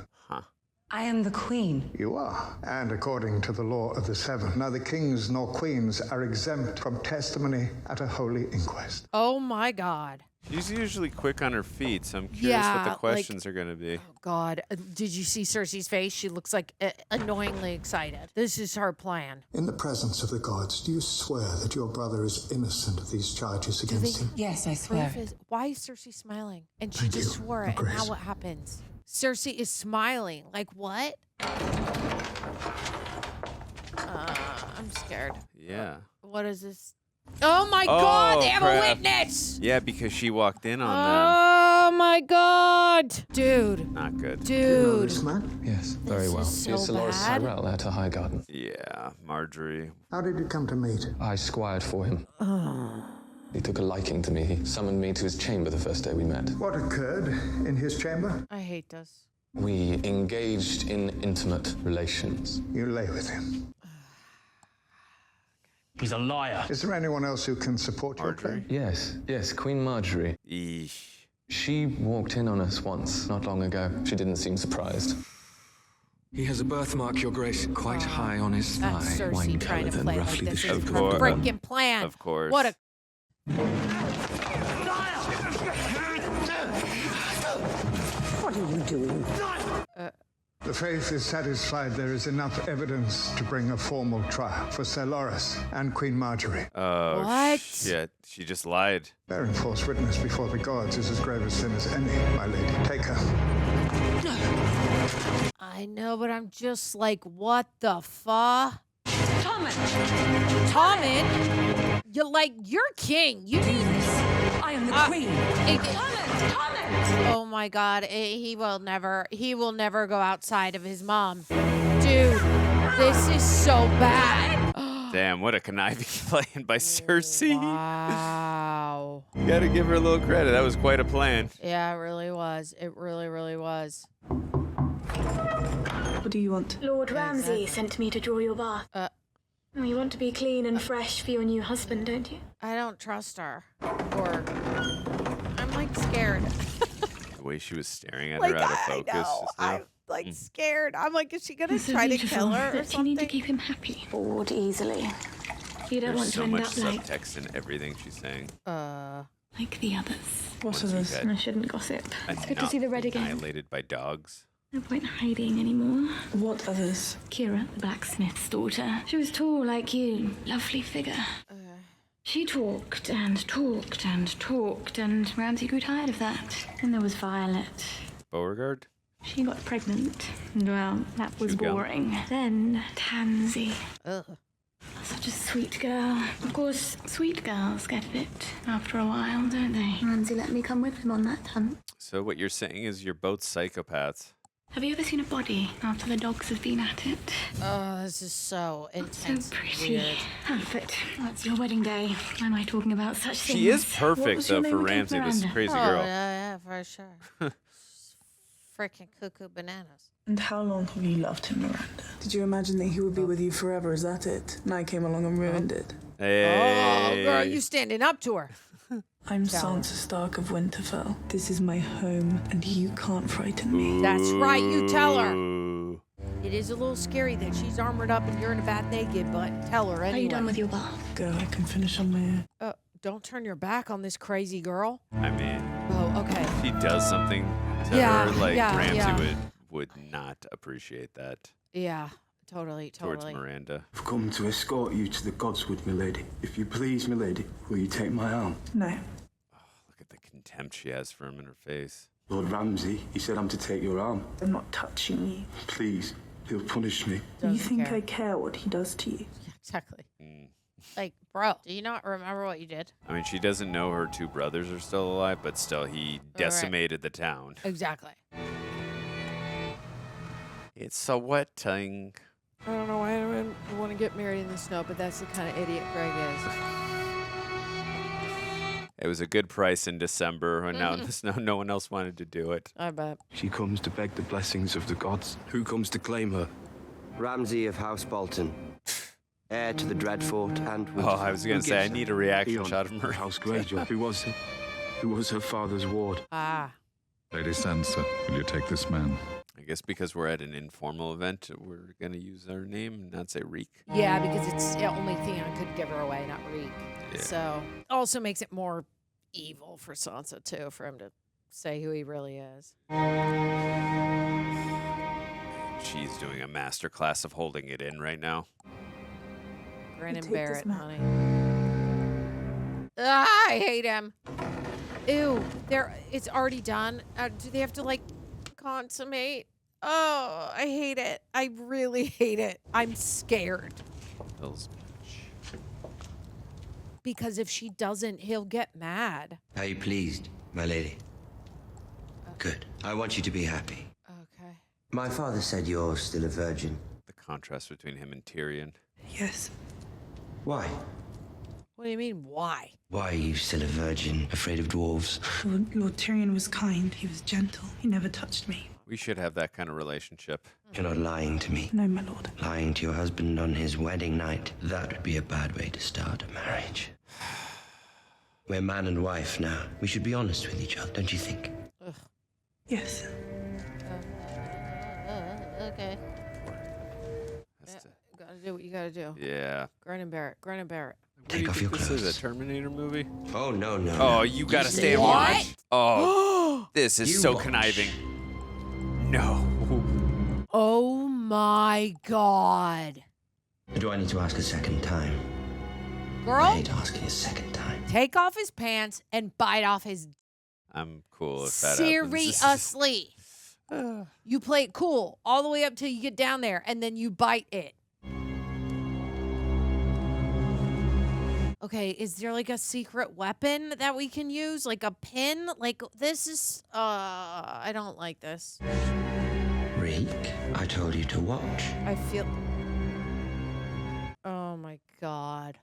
I am the queen. You are, and according to the law of the Seven, neither kings nor queens are exempt from testimony at a holy inquest. Oh my God. She's usually quick on her feet, so I'm curious what the questions are going to be. Oh God. Did you see Cersei's face? She looks like annoyingly excited. This is her plan. In the presence of the gods, do you swear that your brother is innocent of these charges against him? Yes, I swear. Why is Cersei smiling? And she just swore it. And now what happens? Cersei is smiling. Like what? I'm scared. Yeah. What is this? Oh my God! They have a witness. Yeah, because she walked in on Oh my God, dude. them. Not good. Dude. You know this man? Yes, very well. is so He's Dolores bad. Tyrell at her High Garden. Yeah, Marjorie. How did you come to meet? I squired for him. He took a liking to me. He summoned me to his chamber the first day we met. What occurred in his chamber? I hate this. We engaged in intimate relations. You lay with him. He's a liar. Is there anyone else who can support your claim? Yes, Queen Marjorie. Eesh. She walked in on us once, not long ago. She didn't seem surprised. He has a birthmark, Your Grace, quite high on his thigh. That's Cersei Wine trying to coloured play and like roughly the this shape is of her a freaking plan. Of course. What a... What are you doing? The Faith is satisfied there is enough evidence to bring a formal trial for Sir Loras and Queen Marjorie. Oh, What? shit. She just lied. Bearing false witness before the gods is as grave a sin as any, my lady. Take her. I know, but I'm just like, what the fuck? Tommen? You're king. You need this. I am the queen. Oh my God. He will never go outside of his mom. Dude, this is so bad. Damn, what a conniving plan by Cersei. Wow. You gotta give her a little credit. That was quite a plan. Yeah, it really was. It really, really was. What do you want? Lord Ramsay sent me to draw your bath. You want to be clean and fresh for your new husband, don't you? I don't trust her. Or I'm like scared. The way she was staring at Like, her out of I focus. know. just now. I'm like scared. I'm like, is she gonna So try to beautiful, kill her or but something? you need to keep him happy. Bored easily. You don't There's want so to end much up like subtext in everything she's saying. the others. What are those? I shouldn't gossip. It's good to see the red again. Annihilated by dogs. No point hiding anymore. What others? Kira, the blacksmith's daughter. She was tall like you. Lovely figure. She talked and talked and talked, and Ramsay grew tired of that. And there was Violet. Beauregard? She got pregnant. And, well, that was Shoot gun. boring. Then Tansy. Such a sweet girl. Of course, sweet girls get a bit after a while, don't they? Ramsay let me come with him on that hunt. So what you're saying is you're both psychopaths. Have you ever seen a body after the dogs have been at it? Oh, this is so intense. So pretty. Outfit. That's your wedding day. Why am I talking about such things? She is perfect, though, for Ramsay, this Miranda? crazy Oh, girl. yeah, for sure. Freaking cuckoo bananas. And how long have you loved him, Miranda? Did you imagine that he would be with you forever? Is that it? And I came along and ruined it. Hey. Oh, girl, you standing up to her. I'm Sansa Stark of Winterfell. This is my home, and you can't frighten me. That's right, you tell her. It is a little scary that she's armored up and you're in a bath naked, but tell her anyway. Are you done with your bath? Go, I can finish on my own. Don't turn your back on this crazy girl. I mean, Oh, okay. if he does something to her, like Ramsay would not appreciate that Yeah, totally. towards Miranda. I've come to escort you to the Godswood, milady. If you please, milady, will you take my arm? No. Look at the contempt she has for him in her face. Lord Ramsay, he said I'm to take your arm. I'm not touching you. Please, he'll punish me. You think I care what he does to you? Exactly. Like, bro, do you not remember what you did? I mean, she doesn't know her two brothers are still alive, but still, he decimated the town. Exactly. It's a wet thing. I don't know why anyone would want to get married in the snow, but that's the kind of idiot Greg is. It was a good price in December, and now in the snow, no one else wanted to do it. I bet. She comes to beg the blessings of the gods. Who comes to claim her? Ramsay of House Bolton. Heir to the Dreadfort and... Oh, I was going to say, I need a reaction shot of Marie. House Greyjoy. Who was he? Who was her father's ward? Ah. Lady Sansa, will you take this man? I guess because we're at an informal event, we're going to use our name and not say Reek. Yeah, because it's the only thing I could give her away, not Reek. Yeah. So, also makes it more evil for Sansa, too, for him to say who he really is. She's doing a master class of holding it in right now. Grin and bear it, honey. I hate him. Ew, it's already done. Do they have to, like, consummate? Oh, I hate it. I really hate it. I'm scared. Because if she doesn't, he'll get mad. Are you pleased, my lady? Good. I want you to be happy. Okay. My father said you're still a virgin. The contrast between him and Tyrion. Yes. Why? What do you mean, why? Why are you still a virgin, afraid of dwarves? Lord Tyrion was kind. He was gentle. He never touched me. We should have that kind of relationship. You're not lying to me. No, my lord. Lying to your husband on his wedding night. That would be a bad way to start a marriage. We're man and wife now. We should be honest with each other, don't you think? Ugh. Yes. Okay. Gotta do what you gotta do. Yeah. Grin and bear it. Grin and bear it. Take off your This clothes. is a Terminator movie? Oh, no. Oh, you gotta stay and watch. Oh, this is so conniving. No. Oh my God. Do I need to ask a second time? Girl, I hate asking a second time. take off his pants and bite off his I'm cool if that seriously. You play it cool all the way up till you get down there, and then you bite it. Okay, is there like a secret weapon that we can use? Like a pin? Like this is, I don't like this. Reek, I told you to watch. I feel, oh my God.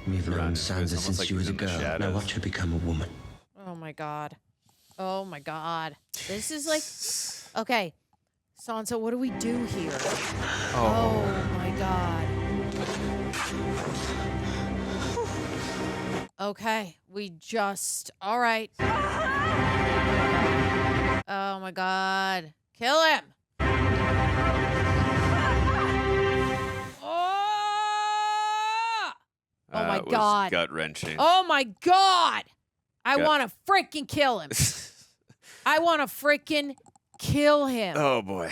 We've known Sansa since she was a girl. Now watch her become a woman. Oh my God. Oh my God. This is like, okay. Sansa, what do we do here? Oh my God. Okay, we just, all right. Oh my God. Kill him. Oh my God. Gut-wrenching. Oh my God. I want to freaking kill him. I want to freaking kill him. Oh boy.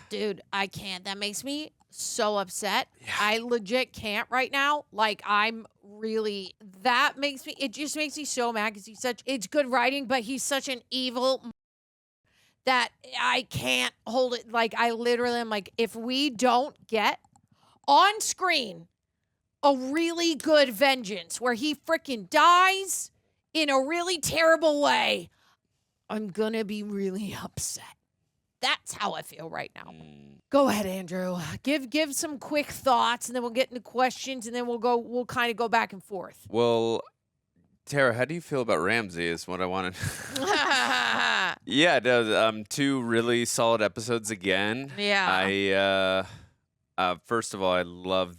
Dude, I can't. That makes me so upset. Yeah. I legit can't right now. Like, I'm really, that makes me, it just makes me so mad because it's good writing, but he's such an evil that I can't hold it. Like, I literally am like, if we don't get on screen a really good vengeance where he freaking dies in a really terrible way, I'm gonna be really upset. That's how I feel right now. Go ahead, Andrew. Give some quick thoughts, and then we'll get into questions, and then we'll kind of go back and forth. Well, Tara, how do you feel about Ramsay is what I wanted. Yeah, no, 2 really solid episodes again. Yeah. First of all, I love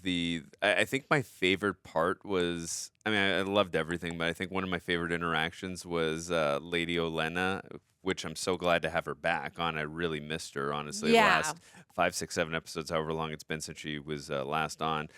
I think my favorite part was, I loved everything, but I think one of my favorite interactions was Lady Olenna, which I'm so glad to have her back on. I really missed her, honestly. The last 5, 6, 7 episodes, however long it's been since she was last on.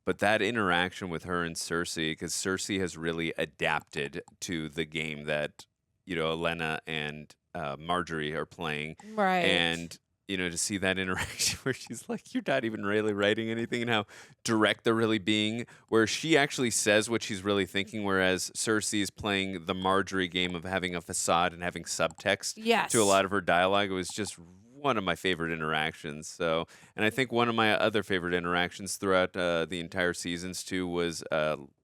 But that interaction with her and Cersei, because Cersei has really adapted to the game that, Olenna and Marjorie are playing. Right. And, to see that interaction where she's like, you're not even really writing anything, and how direct they're really being, where she actually says what she's really thinking, whereas Cersei is playing the Marjorie game of having a facade and having subtext to a lot of her dialogue. It was just one of my favorite interactions. So, and I think one of my other favorite interactions throughout the entire seasons too was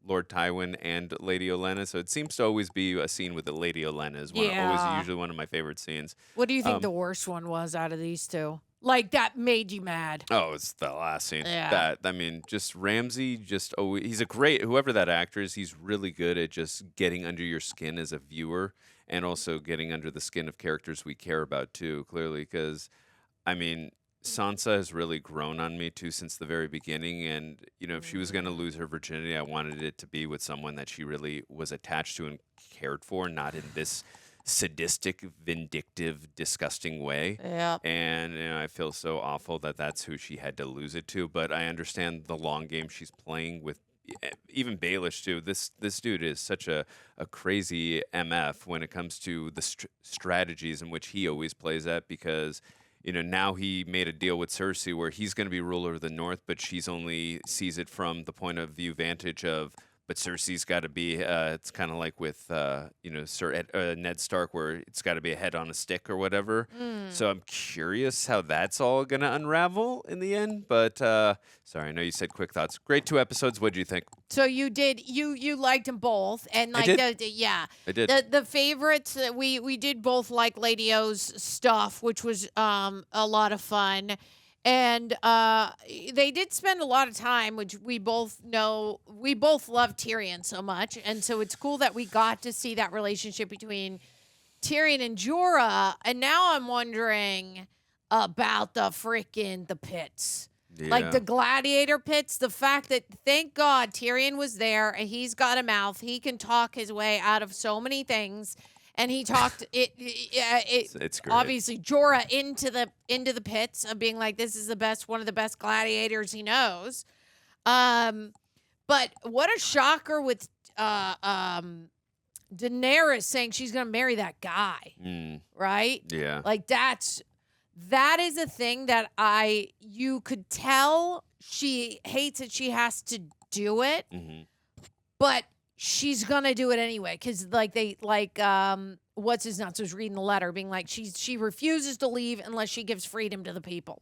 Lord Tywin and Lady Olenna. So it seems to always be a scene with the Lady Olenna is always usually one of my favorite scenes. What do you think the worst one was out of these 2? Like, that made you mad? Oh, it's the last scene. Yeah. Just Ramsay, he's a great, whoever that actor is, he's really good at just getting under your skin as a viewer, and also getting under the skin of characters we care about too, clearly, because, Sansa has really grown on me too since the very beginning, and, if she was going to lose her virginity, I wanted it to be with someone that she really was attached to and cared for, not in this sadistic, vindictive, disgusting way. Yeah. And I feel so awful that that's who she had to lose it to, but I understand the long game she's playing with. Even Baelish too. This dude is such a crazy MF when it comes to the strategies in which he always plays at, because now he made a deal with Cersei where he's going to be ruler of the North, but she's only sees it from the point of view vantage of, but Cersei's got to be, it's kind of like with, Ned Stark, where it's got to be a head on a stick or whatever. So I'm curious how that's all going to unravel in the end. But, sorry, I know you said quick thoughts. Great 2 episodes. What did you think? So you liked them both, and like I did. I did. The favorites, we did both like Lady O's stuff, which was a lot of fun. And they did spend a lot of time, which we both know. We both love Tyrion so much. And so it's cool that we got to see that relationship between Tyrion and Jorah. And now I'm wondering about the pits. Yeah. Like the gladiator pits. The fact that, thank God, Tyrion was there and he's got a mouth. He can talk his way out of so many things. And he talked it's great. Obviously Jorah into the pits of being like, this is one of the best gladiators he knows. But what a shocker with Daenerys saying she's gonna marry that guy. Right? Yeah. Like that is a thing that you could tell she hates that she has to do it. But she's gonna do it anyway, because what's his nuts was reading the letter, being like she refuses to leave unless she gives freedom to the people,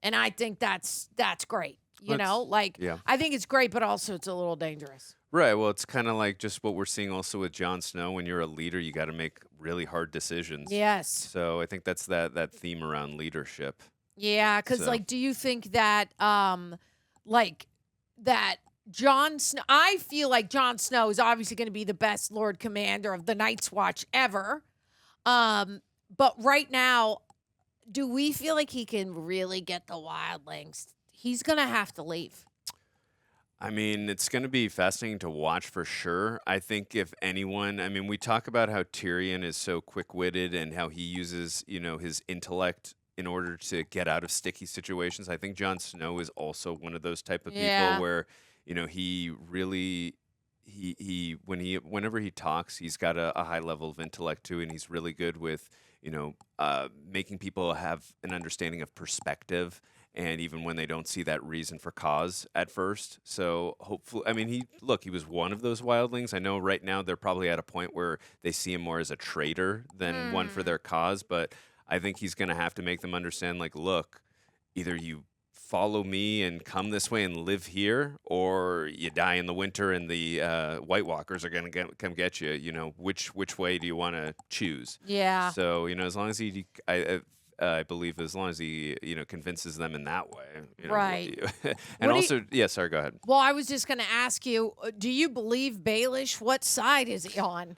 and I think that's great. I think it's great, but also it's a little dangerous. Right. Well, it's kind of like just what we're seeing also with Jon Snow. When you're a leader, you got to make really hard decisions. Yes. So I think that's that theme around leadership. Yeah, because do you think that that Jon Snow, I feel like Jon Snow is obviously going to be the best Lord Commander of the Night's Watch ever. But right now, do we feel like he can really get the Wildlings? He's going to have to leave. It's going to be fascinating to watch for sure. I think if anyone, we talk about how Tyrion is so quick-witted and how he uses, his intellect in order to get out of sticky situations. I think Jon Snow is also one of those type of people where, he really, whenever he talks, he's got a high level of intellect too, and he's really good with, making people have an understanding of perspective, and even when they don't see that reason for cause at first. So hopefully, he was one of those wildlings. I know right now they're probably at a point where they see him more as a traitor than one for their cause, but I think he's going to have to make them understand, like, look, either you follow me and come this way and live here, or you die in the winter and the White Walkers are going to come get you. Which way do you want to choose? Yeah. So, as long as I believe, as long as he, convinces them in that way. Right. And also, sorry, go ahead. Well, I was just going to ask you, do you believe Baelish? What side is he on?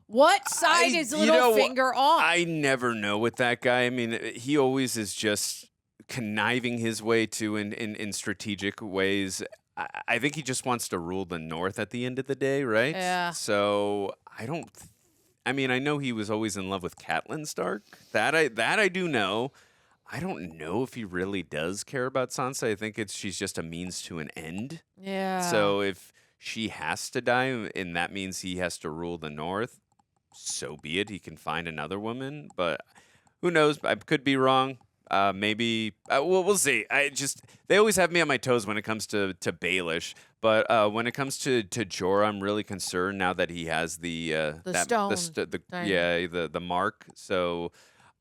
What side is Littlefinger on? I never know with that guy. I mean, he always is just conniving his way to in strategic ways. I think he just wants to rule the North at the end of the day, right? Yeah. So I know he was always in love with Catelyn Stark. That I do know. I don't know if he really does care about Sansa. I think she's just a means to an end. Yeah. So if she has to die, and that means he has to rule the North, so be it. He can find another woman, but who knows? I could be wrong. Maybe we'll see. They always have me on my toes when it comes to Baelish, but when it comes to Jorah, I'm really concerned now that he has the stone, the mark. So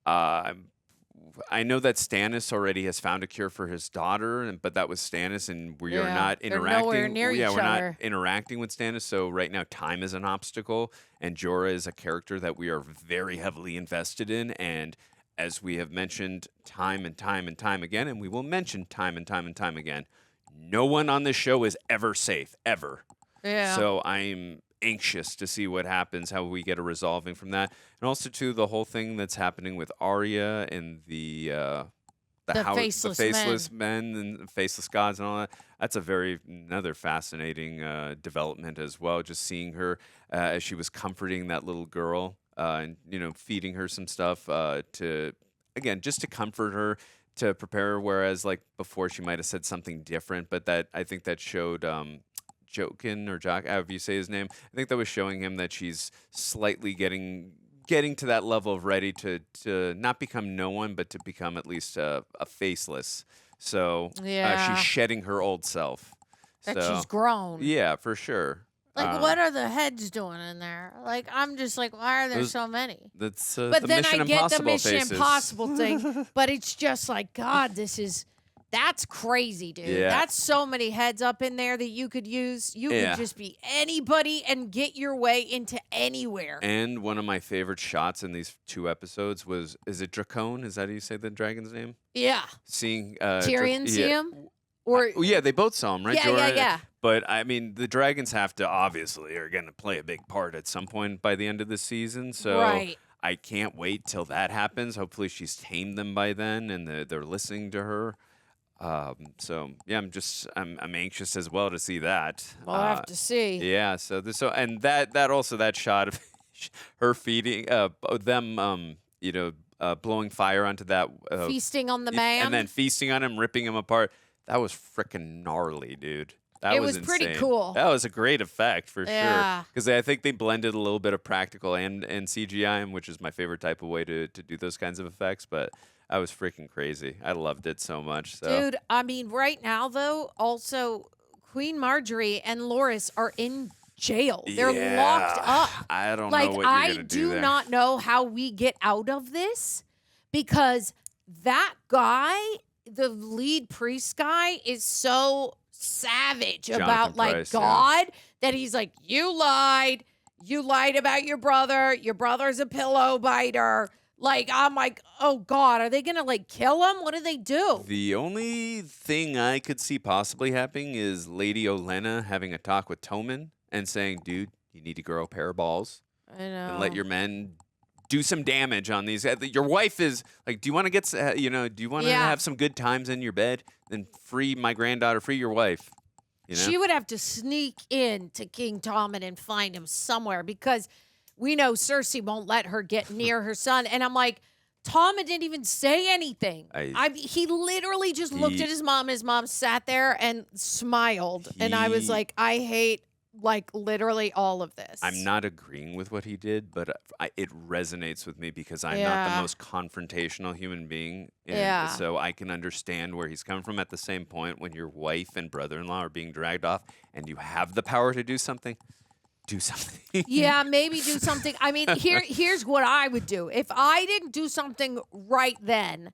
I know that Stannis already has found a cure for his daughter, but that was Stannis, and we are not interacting. They're nowhere near each we're other. not interacting with Stannis. So right now, time is an obstacle, and Jorah is a character that we are very heavily invested in, and as we have mentioned time and time and time again, and we will mention time and time and time again, no one on this show is ever safe, ever. Yeah. So I'm anxious to see what happens, how we get a resolving from that. And also, too, the whole thing that's happening with Arya and the faceless men and faceless gods and all that. That's another fascinating development as well. Just seeing her as she was comforting that little girl. And feeding her some stuff just to comfort her, to prepare her. Whereas like before, she might have said something different, but I think that showed Jokin or Jock, however you say his name. I think that was showing him that she's slightly getting to that level of ready to not become no one, but to become at least a faceless. So she's shedding her old self. That she's grown. Yeah, for sure. Like, what are the heads doing in there? Like, I'm just like, why are there so many? That's but the then Mission I get Impossible the Mission faces. Impossible thing, but it's just like, God, that's crazy, dude. Yeah. That's so many heads up in there that you could use. You could just be anybody and get your way into anywhere. And one of my favorite shots in these 2 episodes is it Dracone? Is that how you say the dragon's name? Yeah. Seeing Tyrion see him? Or they both saw him, right? Yeah. But I mean, the dragons have to obviously are going to play a big part at some point by the end of the season. So right. I can't wait till that happens. Hopefully, she's tamed them by then, and they're listening to her. So yeah, I'm anxious as well to see that. We'll have to see. Yeah. So that shot of her feeding them blowing fire onto that feasting on the man, and then feasting on him, ripping him apart. That was freaking gnarly, dude. That was pretty insane. cool. That was a great effect for Yeah. sure. Because I think they blended a little bit of practical and CGI, which is my favorite type of way to do those kinds of effects. But that was freaking crazy. I loved it so much. So. Dude, I mean, right now, though, also, Queen Marjorie and Loras are in jail. They're locked up. I don't know what you're going to do there. I do not know how we get out of this because that guy, the lead priest guy, is so savage about Price, God that he's like, you lied about your brother's a pillow biter. Like, I'm like, oh God, are they gonna kill him? What do they do? The only thing I could see possibly happening is Lady Olenna having a talk with Tommen and saying, dude, you need to grow a pair of balls I know. and let your men do some damage on these. Your wife is like, do you want to get, do you want to have some good times in your bed? Then free my granddaughter, free your wife. She would have to sneak in to King Tommen and find him somewhere because we know Cersei won't let her get near her son. And I'm like, Tommen didn't even say anything. He literally just looked at his mom. And his mom sat there and smiled. And I was like, I hate literally all of this. I'm not agreeing with what he did, but it resonates with me because I'm not the most confrontational human being. So I can understand where he's coming from. At the same point, when your wife and brother-in-law are being dragged off and you have the power to do something, do something. Yeah, maybe do something. I mean, here's what I would do. If I didn't do something right then,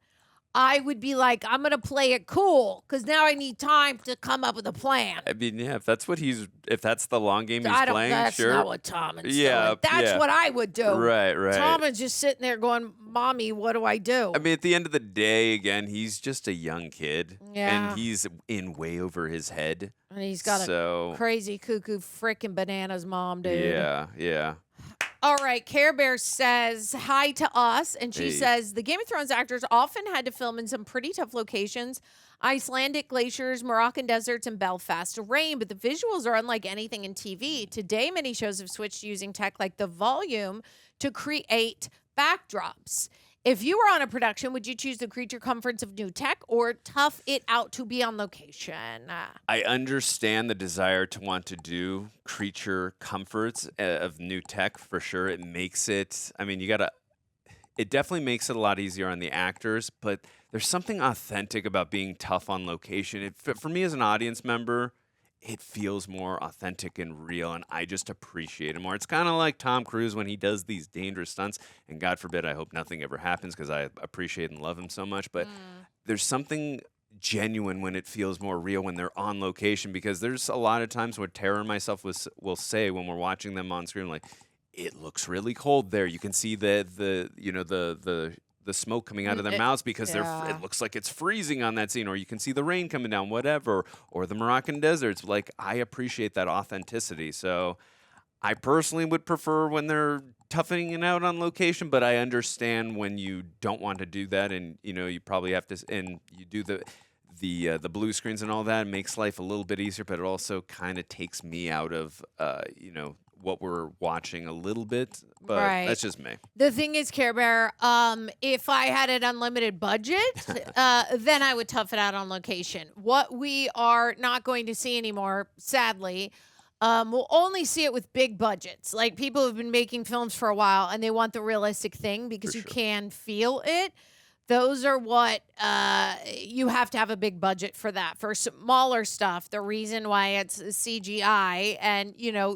I would be like, I'm going to play it cool because now I need time to come up with a plan. I mean, yeah, if that's the long game he's playing, that's sure. not what Tormund's doing. That's what I would do. Right. Tormund's just sitting there going, Mommy, what do I do? I mean, at the end of the day, again, he's just a young kid. Yeah. And he's in way over his head. And he's got a crazy cuckoo freaking bananas mom, dude. Yeah. All right, Care Bear says hi to us, and she says the Game of Thrones actors often had to film in some pretty tough locations: Icelandic glaciers, Moroccan deserts, and Belfast rain. But the visuals are unlike anything in TV. Today, many shows have switched to using tech like the volume to create backdrops. If you were on a production, would you choose the creature comforts of new tech or tough it out to be on location? I understand the desire to want to do creature comforts of new tech for sure. It makes it, it definitely makes it a lot easier on the actors, but there's something authentic about being tough on location. For me as an audience member, it feels more authentic and real, and I just appreciate it more. It's kind of like Tom Cruise when he does these dangerous stunts, and God forbid, I hope nothing ever happens because I appreciate and love him so much, but there's something genuine when it feels more real when they're on location, because there's a lot of times where Tara and myself will say when we're watching them on screen, like, it looks really cold there. You can see the smoke coming out of their mouths because it looks like it's freezing on that scene, or you can see the rain coming down, whatever, or the Moroccan deserts. Like, I appreciate that authenticity. So I personally would prefer when they're toughing it out on location, but I understand when you don't want to do that, and you probably have to, and you do the blue screens and all that. It makes life a little bit easier, but it also kind of takes me out of what we're watching a little bit, but that's just me. The thing is, Care Bear, if I had an unlimited budget, then I would tough it out on location. What we are not going to see anymore, sadly, we'll only see it with big budgets. Like, people have been making films for a while, and they want the realistic thing because you can feel it. Those are what you have to have a big budget for that. For smaller stuff, the reason why it's CGI and,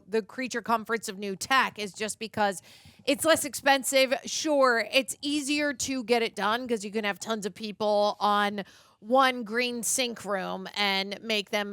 the creature comforts of new tech is just because it's less expensive. Sure, it's easier to get it done because you can have tons of people on one green sink room and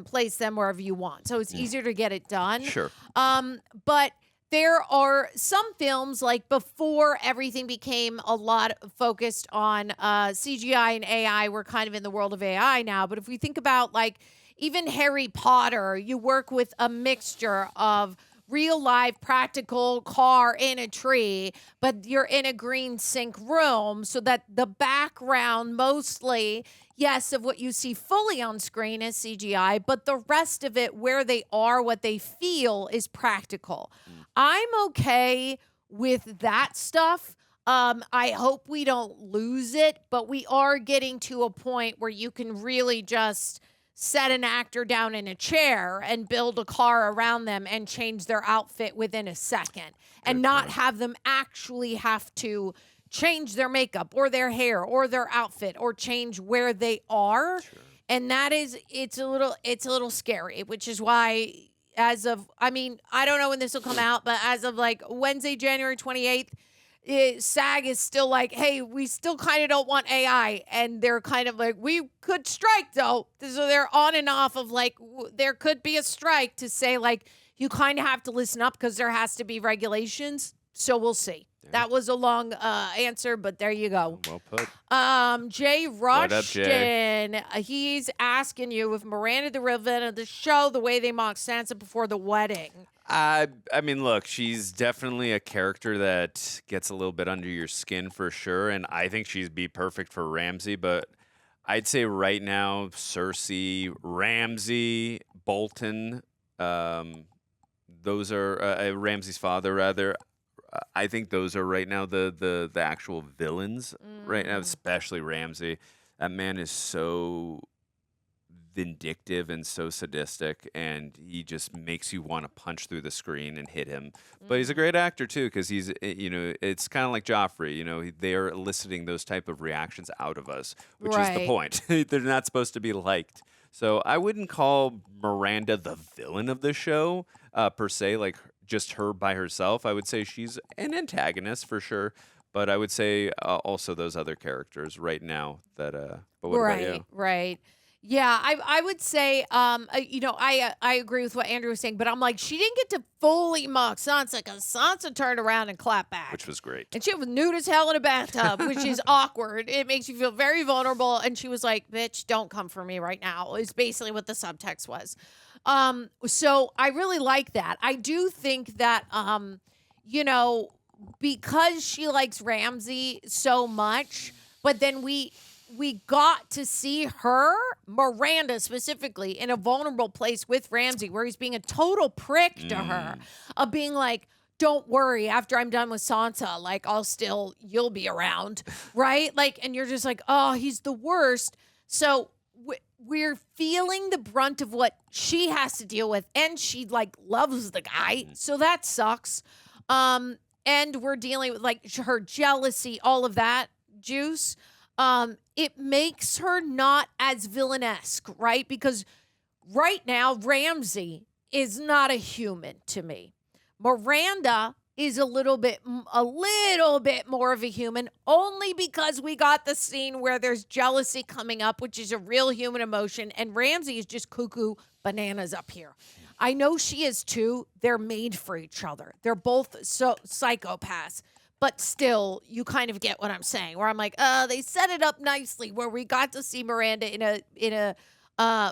place them wherever you want. So it's easier to get it done. Sure. But there are some films, like before everything became a lot focused on CGI and AI, we're kind of in the world of AI now. But if we think about, like, even Harry Potter, you work with a mixture of real life practical car in a tree, but you're in a green sink room so that the background mostly, yes, of what you see fully on screen is CGI, but the rest of it, where they are, what they feel, is practical. I'm okay with that stuff. I hope we don't lose it, but we are getting to a point where you can really just set an actor down in a chair and build a car around them and change their outfit within a second and not have them actually have to change their makeup or their hair or their outfit or change where they are. And that is, it's a little scary, which is why as of, I don't know when this will come out, but as of like Wednesday, January 28th, SAG is still like, hey, we still kind of don't want AI. And they're kind of like, we could strike though. So they're on and off of like, there could be a strike to say like, you kind of have to listen up because there has to be regulations. So we'll see. Yeah. That was a long answer, but there you go. Well put. Jay Rushton, he's asking you if Miranda the real villain of the show, the way they mocked Sansa before the wedding. Look, she's definitely a character that gets a little bit under your skin for sure, and I think she'd be perfect for Ramsay, but I'd say right now, Cersei, Ramsay, Bolton, those are Ramsay's father, rather. I think those are right now the actual villains right now, especially Ramsay. That man is so vindictive and so sadistic, and he just makes you want to punch through the screen and hit him. But he's a great actor too, because he's, it's kind of like Joffrey. They're eliciting those type of reactions out of us, which is the point. They're not supposed to be liked. So I wouldn't call Miranda the villain of the show per se, like just her by herself. I would say she's an antagonist for sure, But I would say also those other characters right now that. But what about you? Right. Yeah, I would say, I agree with what Andrew was saying, but I'm like, she didn't get to fully mock Sansa because Sansa turned around and clapped back. Which was great. And she was nude as hell in a bathtub, which is awkward. It makes you feel very vulnerable. And she was like, bitch, don't come for me right now, is basically what the subtext was. So I really like that. I do think that, because she likes Ramsay so much, but then we got to see her, Miranda specifically, in a vulnerable place with Ramsay where he's being a total prick to her, of being like, don't worry, after I'm done with Sansa, like, you'll be around, right? Like, and you're just like, oh, he's the worst. So we're feeling the brunt of what she has to deal with, and she, like, loves the guy, so that sucks. And we're dealing with, like, her jealousy, all of that juice. It makes her not as villainesque, right? Because right now, Ramsay is not a human to me. Miranda is a little bit more of a human, only because we got the scene where there's jealousy coming up, which is a real human emotion, and Ramsay is just cuckoo bananas up here. I know she is too. They're made for each other. They're both so psychopaths. But still, you kind of get what I'm saying, where I'm like, they set it up nicely where we got to see Miranda in a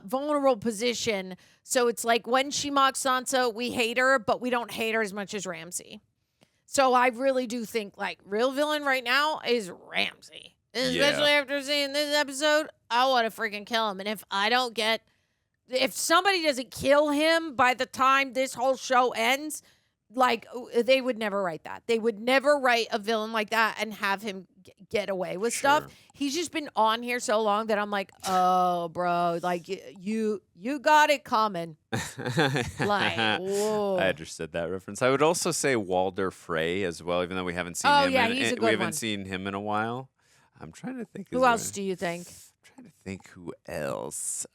vulnerable position. So it's like when she mocks Sansa, we hate her, but we don't hate her as much as Ramsay. So I really do think, like, real villain right now is Ramsay. Especially after seeing this episode, I want to freaking kill him. And if somebody doesn't kill him by the time this whole show ends, like, they would never write that. They would never write a villain like that and have him get away with stuff. He's just been on here so long that I'm like, oh, bro, like, you got it coming. Like, whoa. I understood that reference. I would also say Walder Frey as well, even though we haven't seen him. He's a good we haven't one. seen him in a while. I'm trying to think. Who else do you think? I'm trying to think who else.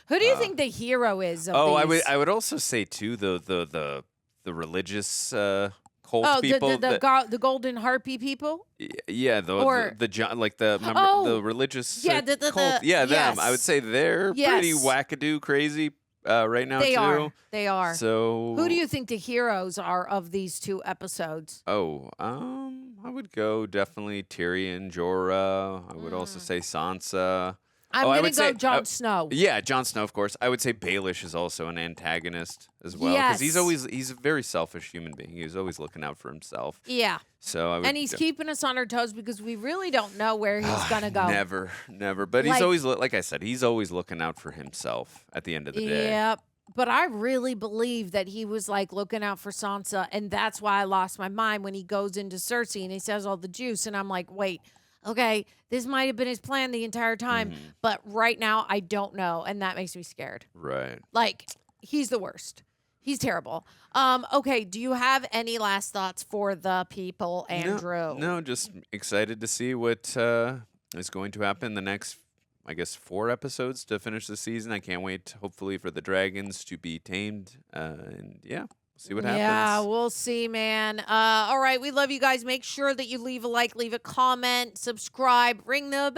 Who do you think the hero is? Of these? I would also say too the religious cult people. The Golden Harpy people. Yeah, the religious cult. Yes. Them. I would say they're pretty wackadoo crazy right now too. They are. So who do you think the heroes are of these two episodes? I would go definitely Tyrion, Jorah. I would also say Sansa. I'm going to go Jon Snow. Yeah, Jon Snow, of course. I would say Baelish is also an antagonist as well. Because he's a very selfish human being. He's always looking out for himself. Yeah. So and he's keeping us on our toes because we really don't know where he's going to go. Never. But he's always, like I said, he's always looking out for himself at the end of the day. Yep. But I really believe that he was, like, looking out for Sansa, and that's why I lost my mind when he goes into Cersei and he says all the juice, and I'm like, wait. Okay, this might have been his plan the entire time, but right now I don't know, and that makes me scared. Right. Like, he's the worst. He's terrible. Okay, do you have any last thoughts for the people, Andrew? No, just excited to see what is going to happen the next, I guess, 4 episodes to finish the season. I can't wait, hopefully, for the dragons to be tamed, and yeah. See what happens. Yeah, we'll see, man. All right, we love you guys. Make sure that you leave a like, leave a comment, subscribe, ring the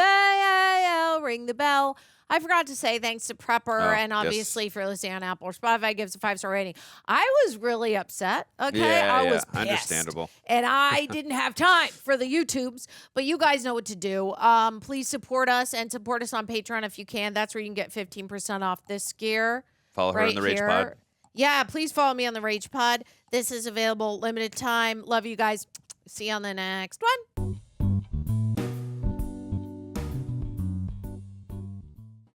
bell. I forgot to say thanks to Prepper and obviously for listening on Apple or Spotify. Gives a 5-star rating. I was really upset. Okay, I was pissed. Understandable. And I didn't have time for the YouTubes, but you guys know what to do. Please support us and support us on Patreon if you can. That's where you can get 15% off this gear. Follow her on the Rage Pod. Yeah, please follow me on the Rage Pod. This is available limited time. Love you guys. See you on the next one.